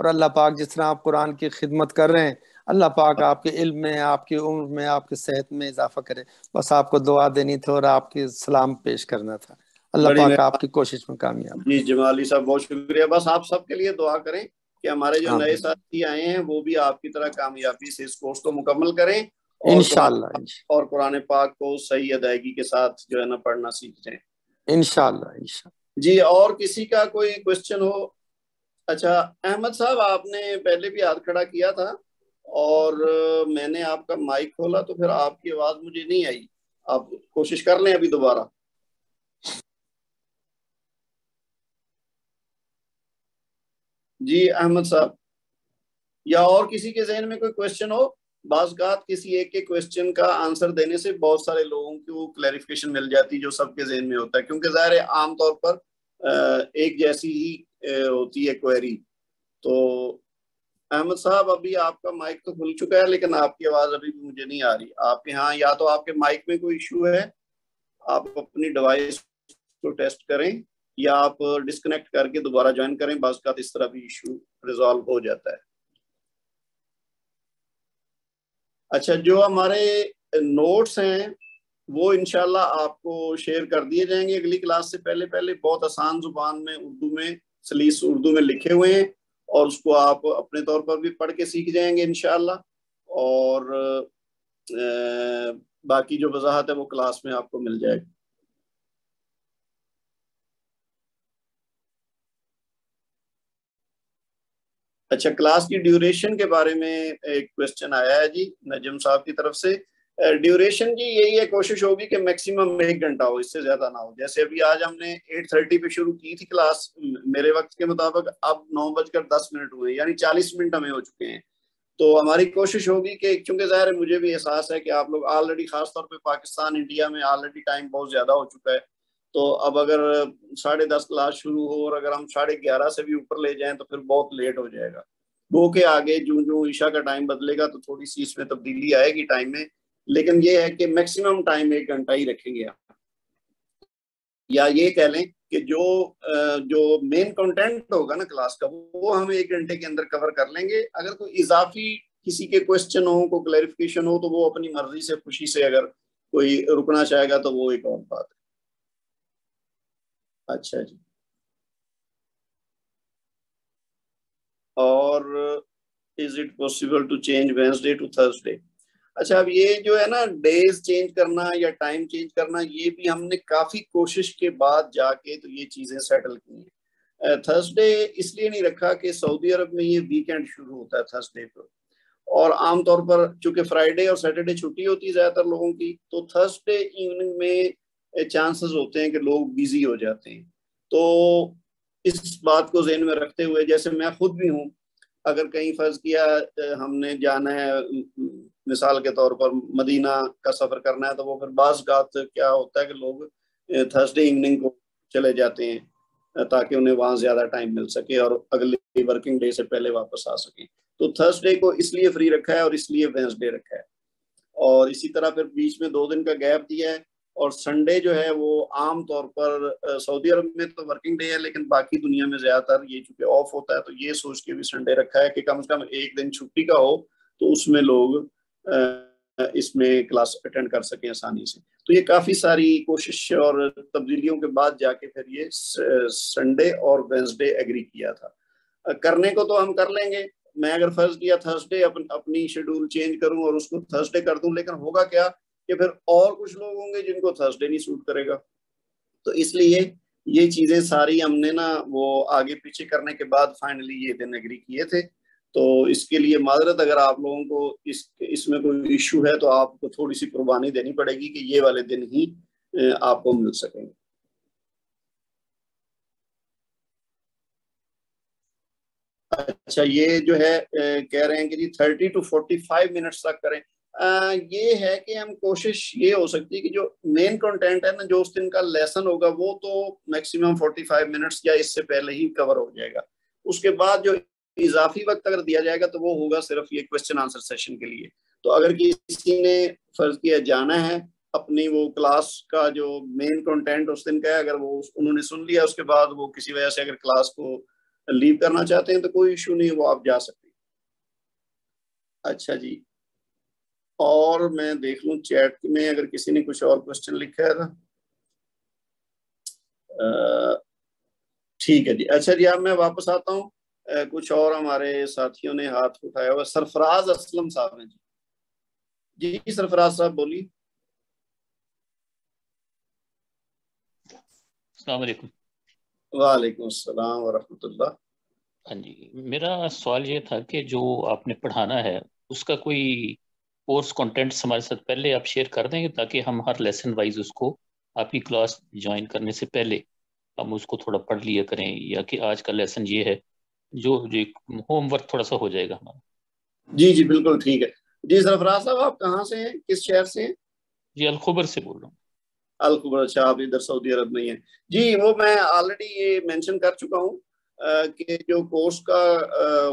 اور اللہ پاک جس طرح آپ قرآن کی خدمت کر رہے ہیں اللہ پاک آپ کے علم میں، آپ کی عمر میں، آپ کی صحت میں اضافہ کرے. بس آپ کو دعا دینی تھی اور آپ کی سلام پیش کرنا تھا. اللہ بڑی پاک آپ مہربانی کی کوشش میں کامیاب. جی جمالی صاحب، بہت شکریہ. بس آپ سب کے لیے دعا کریں کہ ہمارے جو نئے آمین ساتھی آئے ہیں وہ بھی آپ کی طرح کامیابی سے اس کورس کو مکمل کریں انشاءاللہ. اور قرآن پاک کو صحیح ادائیگی کے ساتھ جو ہے نا پڑھنا سیکھ جائیں. انشاءاللہ. جی اور کسی کا کوئی کوشچن ہو؟ اچھا احمد صاحب، آپ نے پہلے بھی ہاتھ کھڑا کیا تھا اور میں نے آپ کا مائک کھولا تو پھر آپ کی آواز مجھے نہیں آئی. آپ کوشش کر لیں ابھی دوبارہ. جی احمد صاحب، یا اور کسی کے ذہن میں کوئی کوشچن ہو؟ بعض اوقات کسی ایک کے کوشچن کا آنسر دینے سے بہت سارے لوگوں کو کلیریفیکیشن مل جاتی جو سب کے ذہن میں ہوتا ہے، کیونکہ ظاہر ہے عام طور پر ایک جیسی ہی ہوتی ہے کوئری. تو احمد صاحب ابھی آپ کا مائک تو کھل چکا ہے لیکن آپ کی آواز ابھی بھی مجھے نہیں آ رہی. آپ کے ہاں یا تو آپ کے مائک میں کوئی ایشو ہے، آپ اپنی ڈیوائس کو ٹیسٹ کریں یا آپ ڈسکنیکٹ کر کے دوبارہ جوائن کریں. بعض اوقات اس طرح بھی ایشو ریزالو ہو جاتا ہے. اچھا جو ہمارے نوٹس ہیں وہ انشاءاللہ آپ کو شیئر کر دیے جائیں گے اگلی کلاس سے پہلے. بہت آسان زبان میں اردو میں سلیس اردو میں لکھے ہوئے ہیں اور اس کو آپ اپنے طور پر بھی پڑھ کے سیکھ جائیں گے انشاءاللہ. اور باقی جو وضاحت ہے وہ کلاس میں آپ کو مل جائے گی. اچھا کلاس کی ڈیوریشن کے بارے میں ایک کوشچن آیا ہے جی نجم صاحب کی طرف سے. ڈیوریشن جی یہی ہے، کوشش ہوگی کہ میکسیمم 1 گھنٹہ ہو، اس سے زیادہ نہ ہو. جیسے ابھی آج ہم نے 8:30 پہ شروع کی تھی کلاس میرے وقت کے مطابق، اب 9:10 ہوئے، یعنی 40 منٹ ہمیں ہو چکے ہیں. تو ہماری کوشش ہوگی کہ چونکہ ظاہر ہے مجھے بھی احساس ہے کہ آپ لوگ آلریڈی خاص طور پہ پاکستان انڈیا میں آلریڈی ٹائم بہت زیادہ ہو چکا ہے. تو اب اگر 10:30 کلاس شروع ہو اور اگر ہم 11:30 سے بھی اوپر لے جائیں تو پھر بہت لیٹ ہو جائے گا. وہ کہ آگے جو عشاء کا ٹائم بدلے گا تو تھوڑی سی اس میں تبدیلی آئے گی ٹائم میں، لیکن یہ ہے کہ میکسیمم ٹائم 1 گھنٹہ ہی رکھیں گے. یا یہ کہہ لیں کہ جو مین کنٹینٹ ہوگا نا کلاس کا وہ ہم 1 گھنٹے کے اندر کور کر لیں گے. اگر کوئی اضافی کسی کے کوشچن ہو، کوئی کلیریفیکیشن ہو تو وہ اپنی مرضی سے خوشی سے اگر کوئی رکنا چاہے گا تو وہ ایک اور بات ہے. اچھا جی. اور is it possible to change Wednesday to Thursday؟ اچھا اب یہ جو ہے نا ڈیز چینج کرنا یا ٹائم چینج کرنا، یہ بھی ہم نے کافی کوشش کے بعد جا کے تو یہ چیزیں سیٹل کی ہیں. تھرسڈے اس لیے نہیں رکھا کہ سعودی عرب میں یہ ویکینڈ شروع ہوتا ہے تھرسڈے کو، اور عام طور پر چونکہ فرائیڈے اور سیٹرڈے چھٹی ہوتی ہے زیادہ تر لوگوں کی، تو تھرسڈے ایوننگ میں چانسز ہوتے ہیں کہ لوگ بیزی ہو جاتے ہیں. تو اس بات کو ذہن میں رکھتے ہوئے، جیسے میں خود بھی ہوں، اگر کہیں فرض کیا ہم نے جانا ہے مثال کے طور پر مدینہ کا سفر کرنا ہے، تو وہ پھر بعض اوقات کیا ہوتا ہے کہ لوگ تھرسڈے ایوننگ کو چلے جاتے ہیں تاکہ انہیں وہاں زیادہ ٹائم مل سکے اور اگلے ورکنگ ڈے سے پہلے واپس آ سکیں. تو تھرسڈے کو اس لیے فری رکھا ہے اور اس لیے وینسڈے رکھا ہے. اور اسی طرح پھر بیچ میں 2 دن کا گیپ دیا ہے. اور سنڈے جو ہے وہ عام طور پر سعودی عرب میں تو ورکنگ ڈے ہے لیکن باقی دنیا میں زیادہ تر یہ چونکہ آف ہوتا ہے تو یہ سوچ کے بھی سنڈے رکھا ہے کہ کم سے کم 1 دن چھٹی کا ہو تو اس میں لوگ اس میں کلاس اٹینڈ کر سکیں آسانی سے. تو یہ کافی ساری کوشش اور تبدیلیوں کے بعد جا کے پھر یہ سنڈے اور وینسڈے ایگری کیا تھا. کرنے کو تو ہم کر لیں گے. میں اگر فرض کیا تھرسڈے اپنی شیڈول چینج کروں اور اس کو تھرسڈے کر دوں، لیکن ہوگا کیا کہ پھر اور کچھ لوگ ہوں گے جن کو تھرسڈے نہیں سوٹ کرے گا. تو اس لیے یہ چیزیں ساری ہم نے نا وہ آگے پیچھے کرنے کے بعد فائنلی یہ دن ایگری کیے تھے. تو اس کے لیے معذرت اگر آپ لوگوں کو اس میں کوئی ایشو ہے تو آپ کو تھوڑی سی قربانی دینی پڑے گی کہ یہ والے دن ہی آپ کو مل سکیں گے. اچھا یہ جو ہے کہہ رہے ہیں کہ جی 30 to 45 منٹس تک کریں. یہ ہے کہ ہم کوشش یہ ہو سکتی ہے کہ جو مین کنٹینٹ ہے نا جو اس دن کا لیسن ہوگا وہ تو میکسیمم 45 منٹس یا اس سے پہلے ہی کور ہو جائے گا. اس کے بعد جو اضافی وقت اگر دیا جائے گا تو وہ ہوگا صرف یہ کوسچن آنسر سیشن کے لیے. تو اگر کسی نے فرض کیا جانا ہے اپنی وہ کلاس کا جو مین کنٹینٹ اس دن کا ہے، اگر وہ انہوں نے سن لیا اس کے بعد وہ کسی وجہ سے اگر کلاس کو لیو کرنا چاہتے ہیں تو کوئی ایشو نہیں، وہ آپ جا سکتے ہیں۔ اچھا جی، اور میں دیکھ لوں چیٹ میں اگر کسی نے کچھ اور کوشچن لکھا ہے ٹھیک ہے جی۔ اچھا جی، اب میں واپس آتا ہوں، کچھ اور ہمارے ساتھیوں نے ہاتھ اٹھایا ہوا، سرفراز اسلم صاحب ہیں جی۔ جی سرفراز صاحب بولیے۔ السلام علیکم۔ وعلیکم السلام ورحمۃ اللہ۔ ہاں جی، میرا سوال یہ تھا کہ جو آپ نے پڑھانا ہے اس کا کوئی کورس کنٹینٹس ہمارے ساتھ پہلے آپ شیئر کر دیں گے تاکہ ہم ہر لیسن وائز اس کو آپ کی کلاس جوائن کرنے سے پہلے ہم اس کو تھوڑا پڑھ لیا کریں، یا کہ آج کا لیسن یہ ہے جو ہوم ورک تھوڑا سا ہو جائے گا ہمارا۔ جی جی بالکل ٹھیک ہے جی۔ سرفراز صاحب آپ کہاں سے ہیں، کس شہر سے ہیں؟ جی الخبر سے بول رہا ہوں۔ الخبر، اچھا آپ ادھر سعودی عرب میں ہی ہیں جی۔ وہ میں آلریڈی یہ مینشن کر چکا ہوں کہ جو کورس کا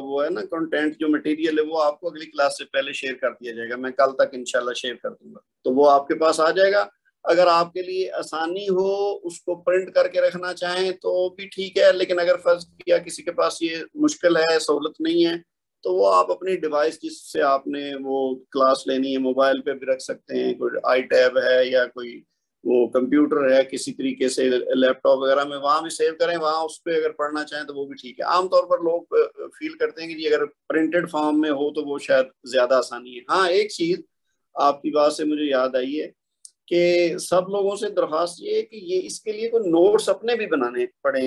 وہ ہے نا کنٹینٹ، جو مٹیریل ہے وہ آپ کو اگلی کلاس سے پہلے شیئر کر دیا جائے گا، میں کل تک انشاءاللہ شیئر کر دوں گا، تو وہ آپ کے پاس آ جائے گا۔ اگر آپ کے لیے آسانی ہو اس کو پرنٹ کر کے رکھنا چاہیں تو بھی ٹھیک ہے، لیکن اگر فرض کیا کسی کے پاس یہ مشکل ہے، سہولت نہیں ہے، تو وہ آپ اپنی ڈیوائس جس سے آپ نے وہ کلاس لینی ہے موبائل پہ بھی رکھ سکتے ہیں، کوئی آئی ٹیب ہے یا کوئی وہ کمپیوٹر ہے کسی طریقے سے، لیپ ٹاپ وغیرہ میں، وہاں بھی سیو کریں، وہاں اس پہ اگر پڑھنا چاہیں تو وہ بھی ٹھیک ہے۔ عام طور پر لوگ فیل کرتے ہیں کہ جی اگر پرنٹڈ فارم میں ہو تو وہ شاید زیادہ آسانی ہے۔ ہاں ایک چیز آپ کی بات سے مجھے یاد آئی ہے کہ سب لوگوں سے درخواست یہ ہے کہ یہ اس کے لیے کوئی نوٹس اپنے بھی بنانے پڑیں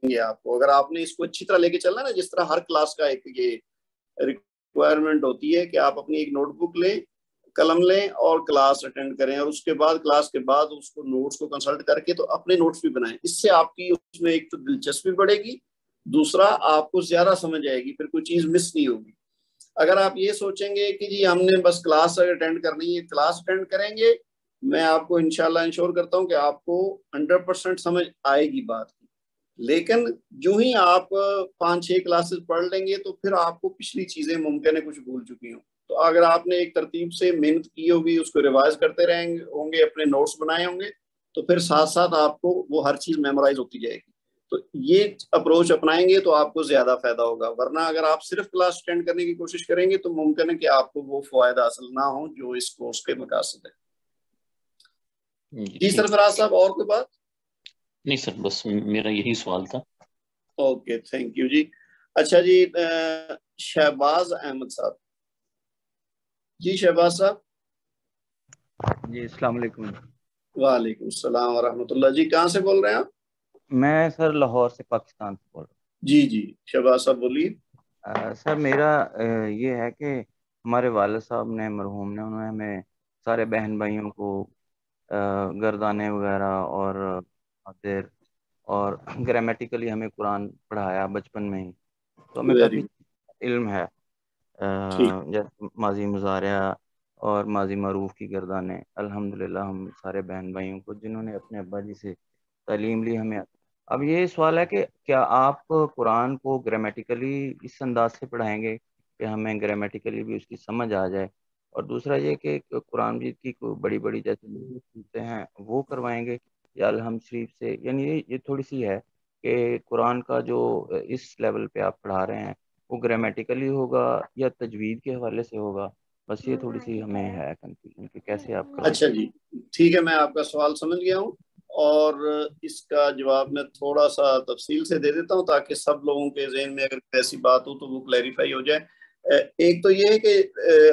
گے آپ کو، اگر آپ نے اس کو اچھی طرح لے کے چلنا نا، جس طرح ہر کلاس کا ایک یہ ریکوائرمنٹ ہوتی ہے کہ آپ اپنی ایک نوٹ بک لیں، قلم لیں اور کلاس اٹینڈ کریں، اور اس کے بعد کلاس کے بعد اس کو نوٹس کو کنسلٹ کر کے تو اپنے نوٹس بھی بنائیں۔ اس سے آپ کی اس میں ایک تو دلچسپی بڑھے گی، دوسرا آپ کو زیادہ سمجھ آئے گی، پھر کوئی چیز مس نہیں ہوگی۔ اگر آپ یہ سوچیں گے کہ جی ہم نے بس کلاس اٹینڈ کرنی ہے، کلاس اٹینڈ کریں گے، میں آپ کو انشاءاللہ انشور کرتا ہوں کہ آپ کو 100% سمجھ آئے گی بات کی، لیکن جو ہی آپ 5-6 کلاسز پڑھ لیں گے تو پھر آپ کو پچھلی چیزیں ممکن ہے کچھ بھول چکی ہوں۔ تو اگر آپ نے ایک ترتیب سے محنت کی ہوگی، اس کو ریوائز کرتے رہیں ہوں گے، اپنے نوٹس بنائے ہوں گے، تو پھر ساتھ ساتھ آپ کو وہ ہر چیز میمورائز ہوتی جائے گی۔ تو یہ اپروچ اپنائیں گے تو آپ کو زیادہ فائدہ ہوگا، ورنہ اگر آپ صرف کلاس اٹینڈ کرنے کی کوشش کریں گے تو ممکن ہے کہ آپ کو وہ فوائد حاصل نہ ہوں جو اس کورس کے مقاصد ہے۔ جی سرفراز صاحب اور کوئی بات؟ نہیں سر، بس میرا یہی سوال تھا۔ اوکے تھینک یو جی۔ اچھا جی شہباز احمد صاحب، جی شہباز صاحب۔ جی السلام علیکم۔ وعلیکم السلام ورحمۃ اللہ۔ جی کہاں سے بول رہے ہیں آپ؟ میں سر لاہور سے، پاکستان سے بول رہا ہوں۔ جی جی شہباز صاحب بولیے۔ سر میرا یہ ہے کہ ہمارے والد صاحب نے، مرحوم نے، انہوں نے ہمیں سارے بہن بھائیوں کو گردانے وغیرہ اور حاضر اور گرامیٹیکلی ہمیں قرآن پڑھایا بچپن میں ہی، تو ہمیں کافی علم ہے، جیسے ماضی مضارع اور ماضی معروف کی گردانیں۔ الحمدللہ ہم سارے بہن بھائیوں کو جنہوں نے اپنے ابا جی سے تعلیم لی ہمیں۔ اب یہ سوال ہے کہ کیا آپ قرآن کو گرامیٹیکلی اس انداز سے پڑھائیں گے کہ ہمیں گرامیٹیکلی بھی اس کی سمجھ آ جائے، اور دوسرا یہ کہ قرآن مجید کی کوئی بڑی بڑی جیسے چیزیں ہیں وہ کروائیں گے، یا الحمد شریف سے؟ یعنی یہ تھوڑی سی ہے کہ قرآن کا جو اس لیول پہ آپ پڑھا رہے ہیں وہ گرامیٹیکلی ہوگا یا تجوید کے حوالے سے ہوگا؟ بس یہ تھوڑی سی ہمیں ہے کنفیوژن کہ کیسے آپ کریں۔ اچھا جی ٹھیک ہے، میں آپ کا سوال سمجھ گیا ہوں، اور اس کا جواب میں تھوڑا سا تفصیل سے دے دیتا ہوں تاکہ سب لوگوں کے ذہن میں اگر ایسی بات ہو تو وہ کلیریفائی ہو جائے۔ ایک تو یہ ہے کہ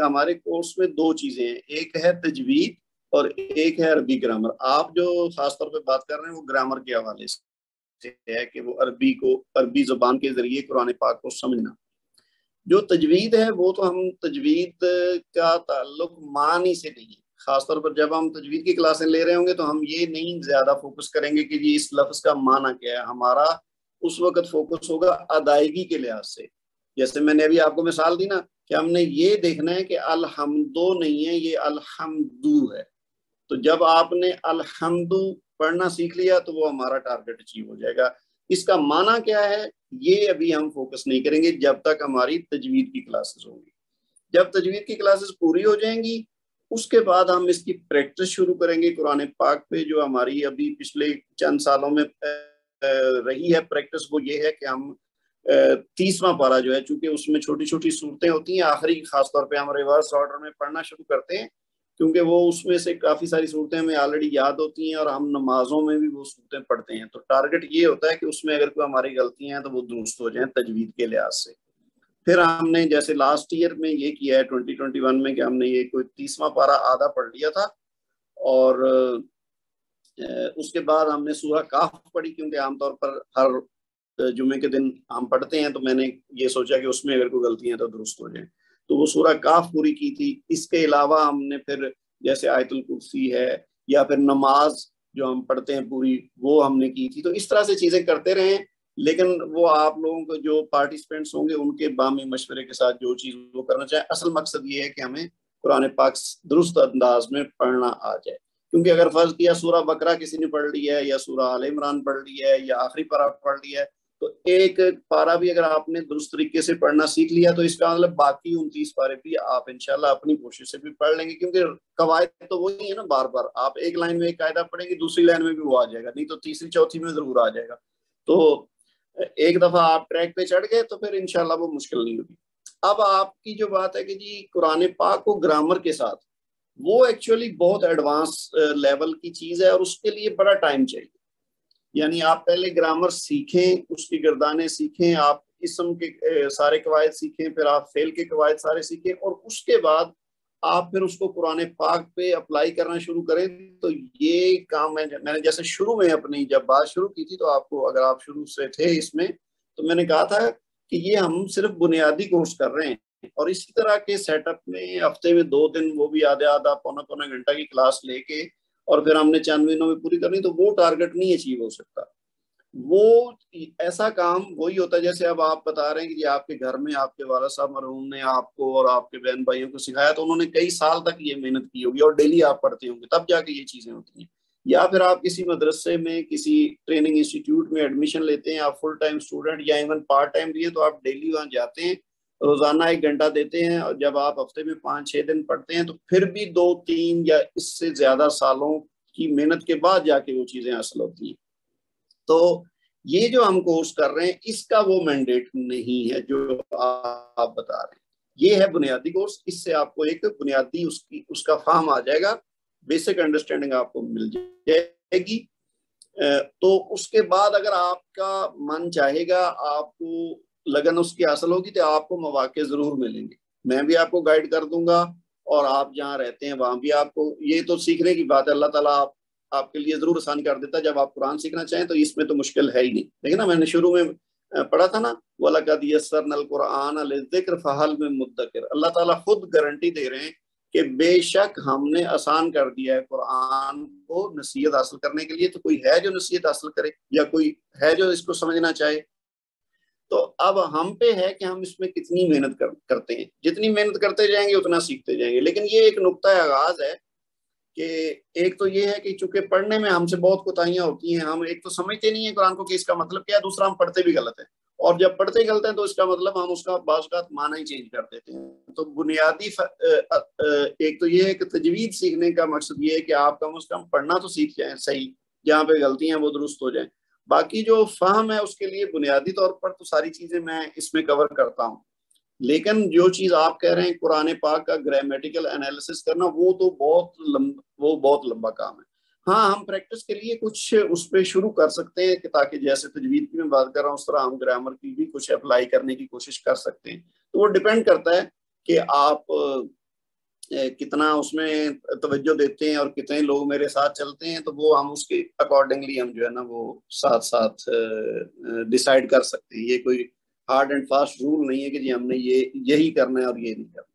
ہمارے کورس میں 2 چیزیں ہیں، ایک ہے تجوید اور ایک ہے عربی گرامر۔ آپ جو خاص طور پہ بات کر رہے ہیں وہ گرامر کے حوالے سے ہے کہ وہ عربی زبان کے ذریعے قرآن پاک کو سمجھنا۔ جو تجوید ہے وہ تو ہم تجوید کا تعلق معنی سے نہیں ہے، خاص طور پر جب ہم تجوید کی کلاسیں لے رہے ہوں گے تو ہم یہ نہیں زیادہ فوکس کریں گے کہ جی اس لفظ کا معنی کیا ہے، ہمارا اس وقت فوکس ہوگا ادائیگی کے لحاظ سے۔ جیسے میں نے ابھی آپ کو مثال دی نا کہ ہم نے یہ دیکھنا ہے کہ الحمدو نہیں ہے، یہ الحمدو ہے، تو جب آپ نے الحمدو پڑھنا سیکھ لیا تو وہ ہمارا ٹارگٹ اچیو ہو جائے گا۔ اس کا معنی کیا ہے یہ ابھی ہم فوکس نہیں کریں گے جب تک ہماری تجوید کی کلاسز ہوں گی۔ جب تجوید کی کلاسز پوری ہو جائیں گی اس کے بعد ہم اس کی پریکٹس شروع کریں گے قرآن پاک پہ، جو ہماری ابھی پچھلے چند سالوں میں رہی ہے پریکٹس، وہ یہ ہے کہ ہم 30واں پارہ جو ہے، چونکہ اس میں چھوٹی چھوٹی صورتیں ہوتی ہیں، آخری خاص طور پہ ہم ریورس آرڈر میں پڑھنا شروع کرتے ہیں، کیونکہ وہ اس میں سے کافی ساری صورتیں ہمیں آلریڈی یاد ہوتی ہیں اور ہم نمازوں میں بھی وہ صورتیں پڑھتے ہیں. تو ٹارگٹ یہ ہوتا ہے کہ اس میں اگر کوئی ہماری غلطیاں ہیں تو وہ درست ہو جائیں تجوید کے لحاظ سے. پھر ہم نے جیسے لاسٹ ایئر میں یہ کیا ہے 2021 میں کہ ہم نے یہ کوئی 30واں پارہ آدھا پڑھ لیا تھا، اور اس کے بعد ہم نے سورہ کاف پڑھی، کیونکہ عام طور پر ہر جمعے کے دن ہم پڑھتے ہیں، تو میں نے یہ سوچا کہ اس میں اگر کوئی غلطی ہیں تو درست ہو جائیں، تو وہ سورہ کاف پوری کی تھی. اس کے علاوہ ہم نے پھر جیسے آیت الکرسی ہے یا پھر نماز جو ہم پڑھتے ہیں پوری، وہ ہم نے کی تھی. تو اس طرح سے چیزیں کرتے رہے، لیکن وہ آپ لوگوں کو جو پارٹیسپینٹس ہوں گے ان کے بامی مشورے کے ساتھ جو چیز وہ کرنا چاہیں. اصل مقصد یہ ہے کہ ہمیں قرآن پاک درست انداز میں پڑھنا آ جائے، کیونکہ اگر فرض کیا سورہ بقرہ کسی نے پڑھ لی ہے یا سورہ آل عمران پڑھ لی ہے یا آخری پارہ پڑھ لیا ہے، تو ایک پارہ بھی اگر آپ نے درست طریقے سے پڑھنا سیکھ لیا تو اس کا مطلب باقی 29 پارے بھی آپ انشاءاللہ اپنی کوشش سے بھی پڑھ لیں گے، کیونکہ قواعد تو وہی ہے نا. بار بار آپ ایک لائن میں ایک قاعدہ پڑھیں گے، دوسری لائن میں بھی وہ آ جائے گا، نہیں تو تیسری چوتھی میں ضرور آ جائے گا. تو ایک دفعہ آپ ٹریک پہ چڑھ گئے تو پھر انشاءاللہ وہ مشکل نہیں ہوگی. اب آپ کی جو بات ہے کہ جی قرآن پاک کو گرامر کے ساتھ، وہ ایکچولی بہت ایڈوانس لیول کی چیز ہے اور اس کے لیے بڑا ٹائم چاہیے. یعنی آپ پہلے گرامر سیکھیں، اس کی گردانیں سیکھیں، آپ اسم کے سارے قواعد سیکھیں، پھر آپ فعل کے قواعد سارے سیکھیں، اور اس کے بعد آپ پھر اس کو قرآن پاک پہ اپلائی کرنا شروع کریں. تو یہ کام میں نے جیسے شروع میں اپنی جب بات شروع کی تھی، تو آپ کو اگر آپ شروع سے تھے اس میں، تو میں نے کہا تھا کہ یہ ہم صرف بنیادی کورس کر رہے ہیں، اور اسی طرح کے سیٹ اپ میں ہفتے میں 2 دن وہ بھی آدھا پونا گھنٹہ کی کلاس لے کے اور پھر ہم نے 4 مہینوں میں پوری کرنی، تو وہ ٹارگٹ نہیں اچیو ہو سکتا. وہ ایسا کام وہی ہوتا ہے جیسے اب آپ بتا رہے ہیں کہ آپ کے گھر میں آپ کے والد صاحب مرحوم نے آپ کو اور آپ کے بہن بھائیوں کو سکھایا، تو انہوں نے کئی سال تک یہ محنت کی ہوگی اور ڈیلی آپ پڑھتے ہوں گے، تب جا کے یہ چیزیں ہوتی ہیں. یا پھر آپ کسی مدرسے میں کسی ٹریننگ انسٹیٹیوٹ میں ایڈمیشن لیتے ہیں، آپ فل ٹائم اسٹوڈنٹ یا ایون پارٹ ٹائم بھی ہیں، تو آپ ڈیلی وہاں جاتے ہیں، روزانہ 1 گھنٹہ دیتے ہیں، اور جب آپ ہفتے میں 5-6 دن پڑھتے ہیں، تو پھر بھی 2-3 یا اس سے زیادہ سالوں کی محنت کے بعد جا کے وہ چیزیں حاصل ہوتی ہیں. تو یہ جو ہم کورس کر رہے ہیں اس کا وہ مینڈیٹ نہیں ہے جو آپ بتا رہے ہیں. یہ ہے بنیادی کورس، اس سے آپ کو ایک بنیادی اس کا فہم آ جائے گا، بیسک انڈرسٹینڈنگ آپ کو مل جائے گی. تو اس کے بعد اگر آپ کا من چاہے گا، آپ کو لگن اس کی حاصل ہوگی، تو آپ کو مواقع ضرور ملیں گے. میں بھی آپ کو گائیڈ کر دوں گا، اور آپ جہاں رہتے ہیں وہاں بھی آپ کو، یہ تو سیکھنے کی بات ہے، اللہ تعالیٰ آپ کے لیے ضرور آسان کر دیتا ہے. جب آپ قرآن سیکھنا چاہیں تو اس میں تو مشکل ہے ہی نہیں. لیکن نا میں نے شروع میں پڑھا تھا نا، وَلَقَدْ يَسَّرْنَا الْقُرْآنَ لِلذِّكْرِ فَهَلْ مِن مُدَّكِرٍ. اللہ تعالیٰ خود گارنٹی دے رہے ہیں کہ بے شک ہم نے آسان کر دیا ہے قرآن کو نصیحت حاصل کرنے کے لیے. تو کوئی ہے جو نصیحت حاصل کرے، یا کوئی ہے جو اس کو سمجھنا چاہے. تو اب ہم پہ ہے کہ ہم اس میں کتنی محنت کرتے ہیں. جتنی محنت کرتے جائیں گے اتنا سیکھتے جائیں گے. لیکن یہ ایک نقطہ آغاز ہے کہ ایک تو یہ ہے کہ چونکہ پڑھنے میں ہم سے بہت کوتاہیاں ہوتی ہیں، ہم ایک تو سمجھتے نہیں ہیں قرآن کو کہ اس کا مطلب کیا ہے، دوسرا ہم پڑھتے بھی غلط ہے، اور جب پڑھتے غلط ہیں تو اس کا مطلب ہم اس کا بعض اوقات معنی ہی چینج کر دیتے ہیں. تو بنیادی ایک تو یہ ہے کہ تجوید سیکھنے کا مقصد یہ ہے کہ آپ کم از کم پڑھنا تو سیکھ جائیں صحیح، جہاں پہ غلطی ہیں وہ درست ہو جائیں. باقی جو فہم ہے اس کے لیے بنیادی طور پر تو ساری چیزیں میں اس میں کور کرتا ہوں. لیکن جو چیز آپ کہہ رہے ہیں قرآن پاک کا گرامیٹیکل انالیسس کرنا، وہ تو بہت لمبا کام ہے. ہاں، ہم پریکٹس کے لیے کچھ اس پہ شروع کر سکتے ہیں کہ تاکہ جیسے تجوید کی میں بات کر رہا ہوں اس طرح ہم گرامر کی بھی کچھ اپلائی کرنے کی کوشش کر سکتے ہیں. تو وہ ڈیپینڈ کرتا ہے کہ آپ کتنا اس میں توجہ دیتے ہیں اور کتنے لوگ میرے ساتھ چلتے ہیں. تو وہ ہم اس کے اکارڈنگلی ہم جو ہے نا وہ ساتھ ڈیسائیڈ کر سکتے ہیں. یہ کوئی ہارڈ اینڈ فاسٹ رول نہیں ہے کہ جی ہم نے یہی کرنا ہے اور یہ نہیں کرنا.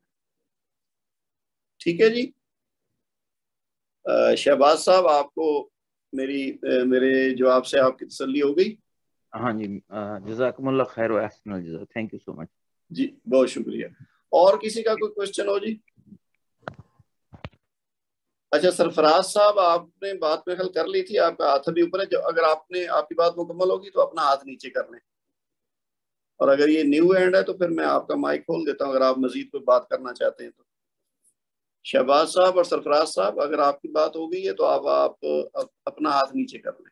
ٹھیک ہے جی. شہباز صاحب، آپ کو میرے جواب سے آپ کی تسلی ہو گئی؟ ہاں جی، جزاکم اللہ خیر و احسن الجزا. تھینک یو سو مچ. جی بہت شکریہ. اور کسی کا کوئی کوشچن ہو جی؟ اچھا سرفراز صاحب، آپ نے بات میں خیال کر لی تھی، آپ کا ہاتھ بھی اوپر ہے. اگر آپ کی بات مکمل ہوگی تو اپنا ہاتھ نیچے کر لیں، اور اگر یہ نیو ہینڈ ہے تو پھر میں آپ کا مائک کھول دیتا ہوں اگر آپ مزید کوئی بات کرنا چاہتے ہیں تو. شہباز صاحب اور سرفراز صاحب، اگر آپ کی بات ہو گئی ہے تو آپ اپنا ہاتھ نیچے کر لیں.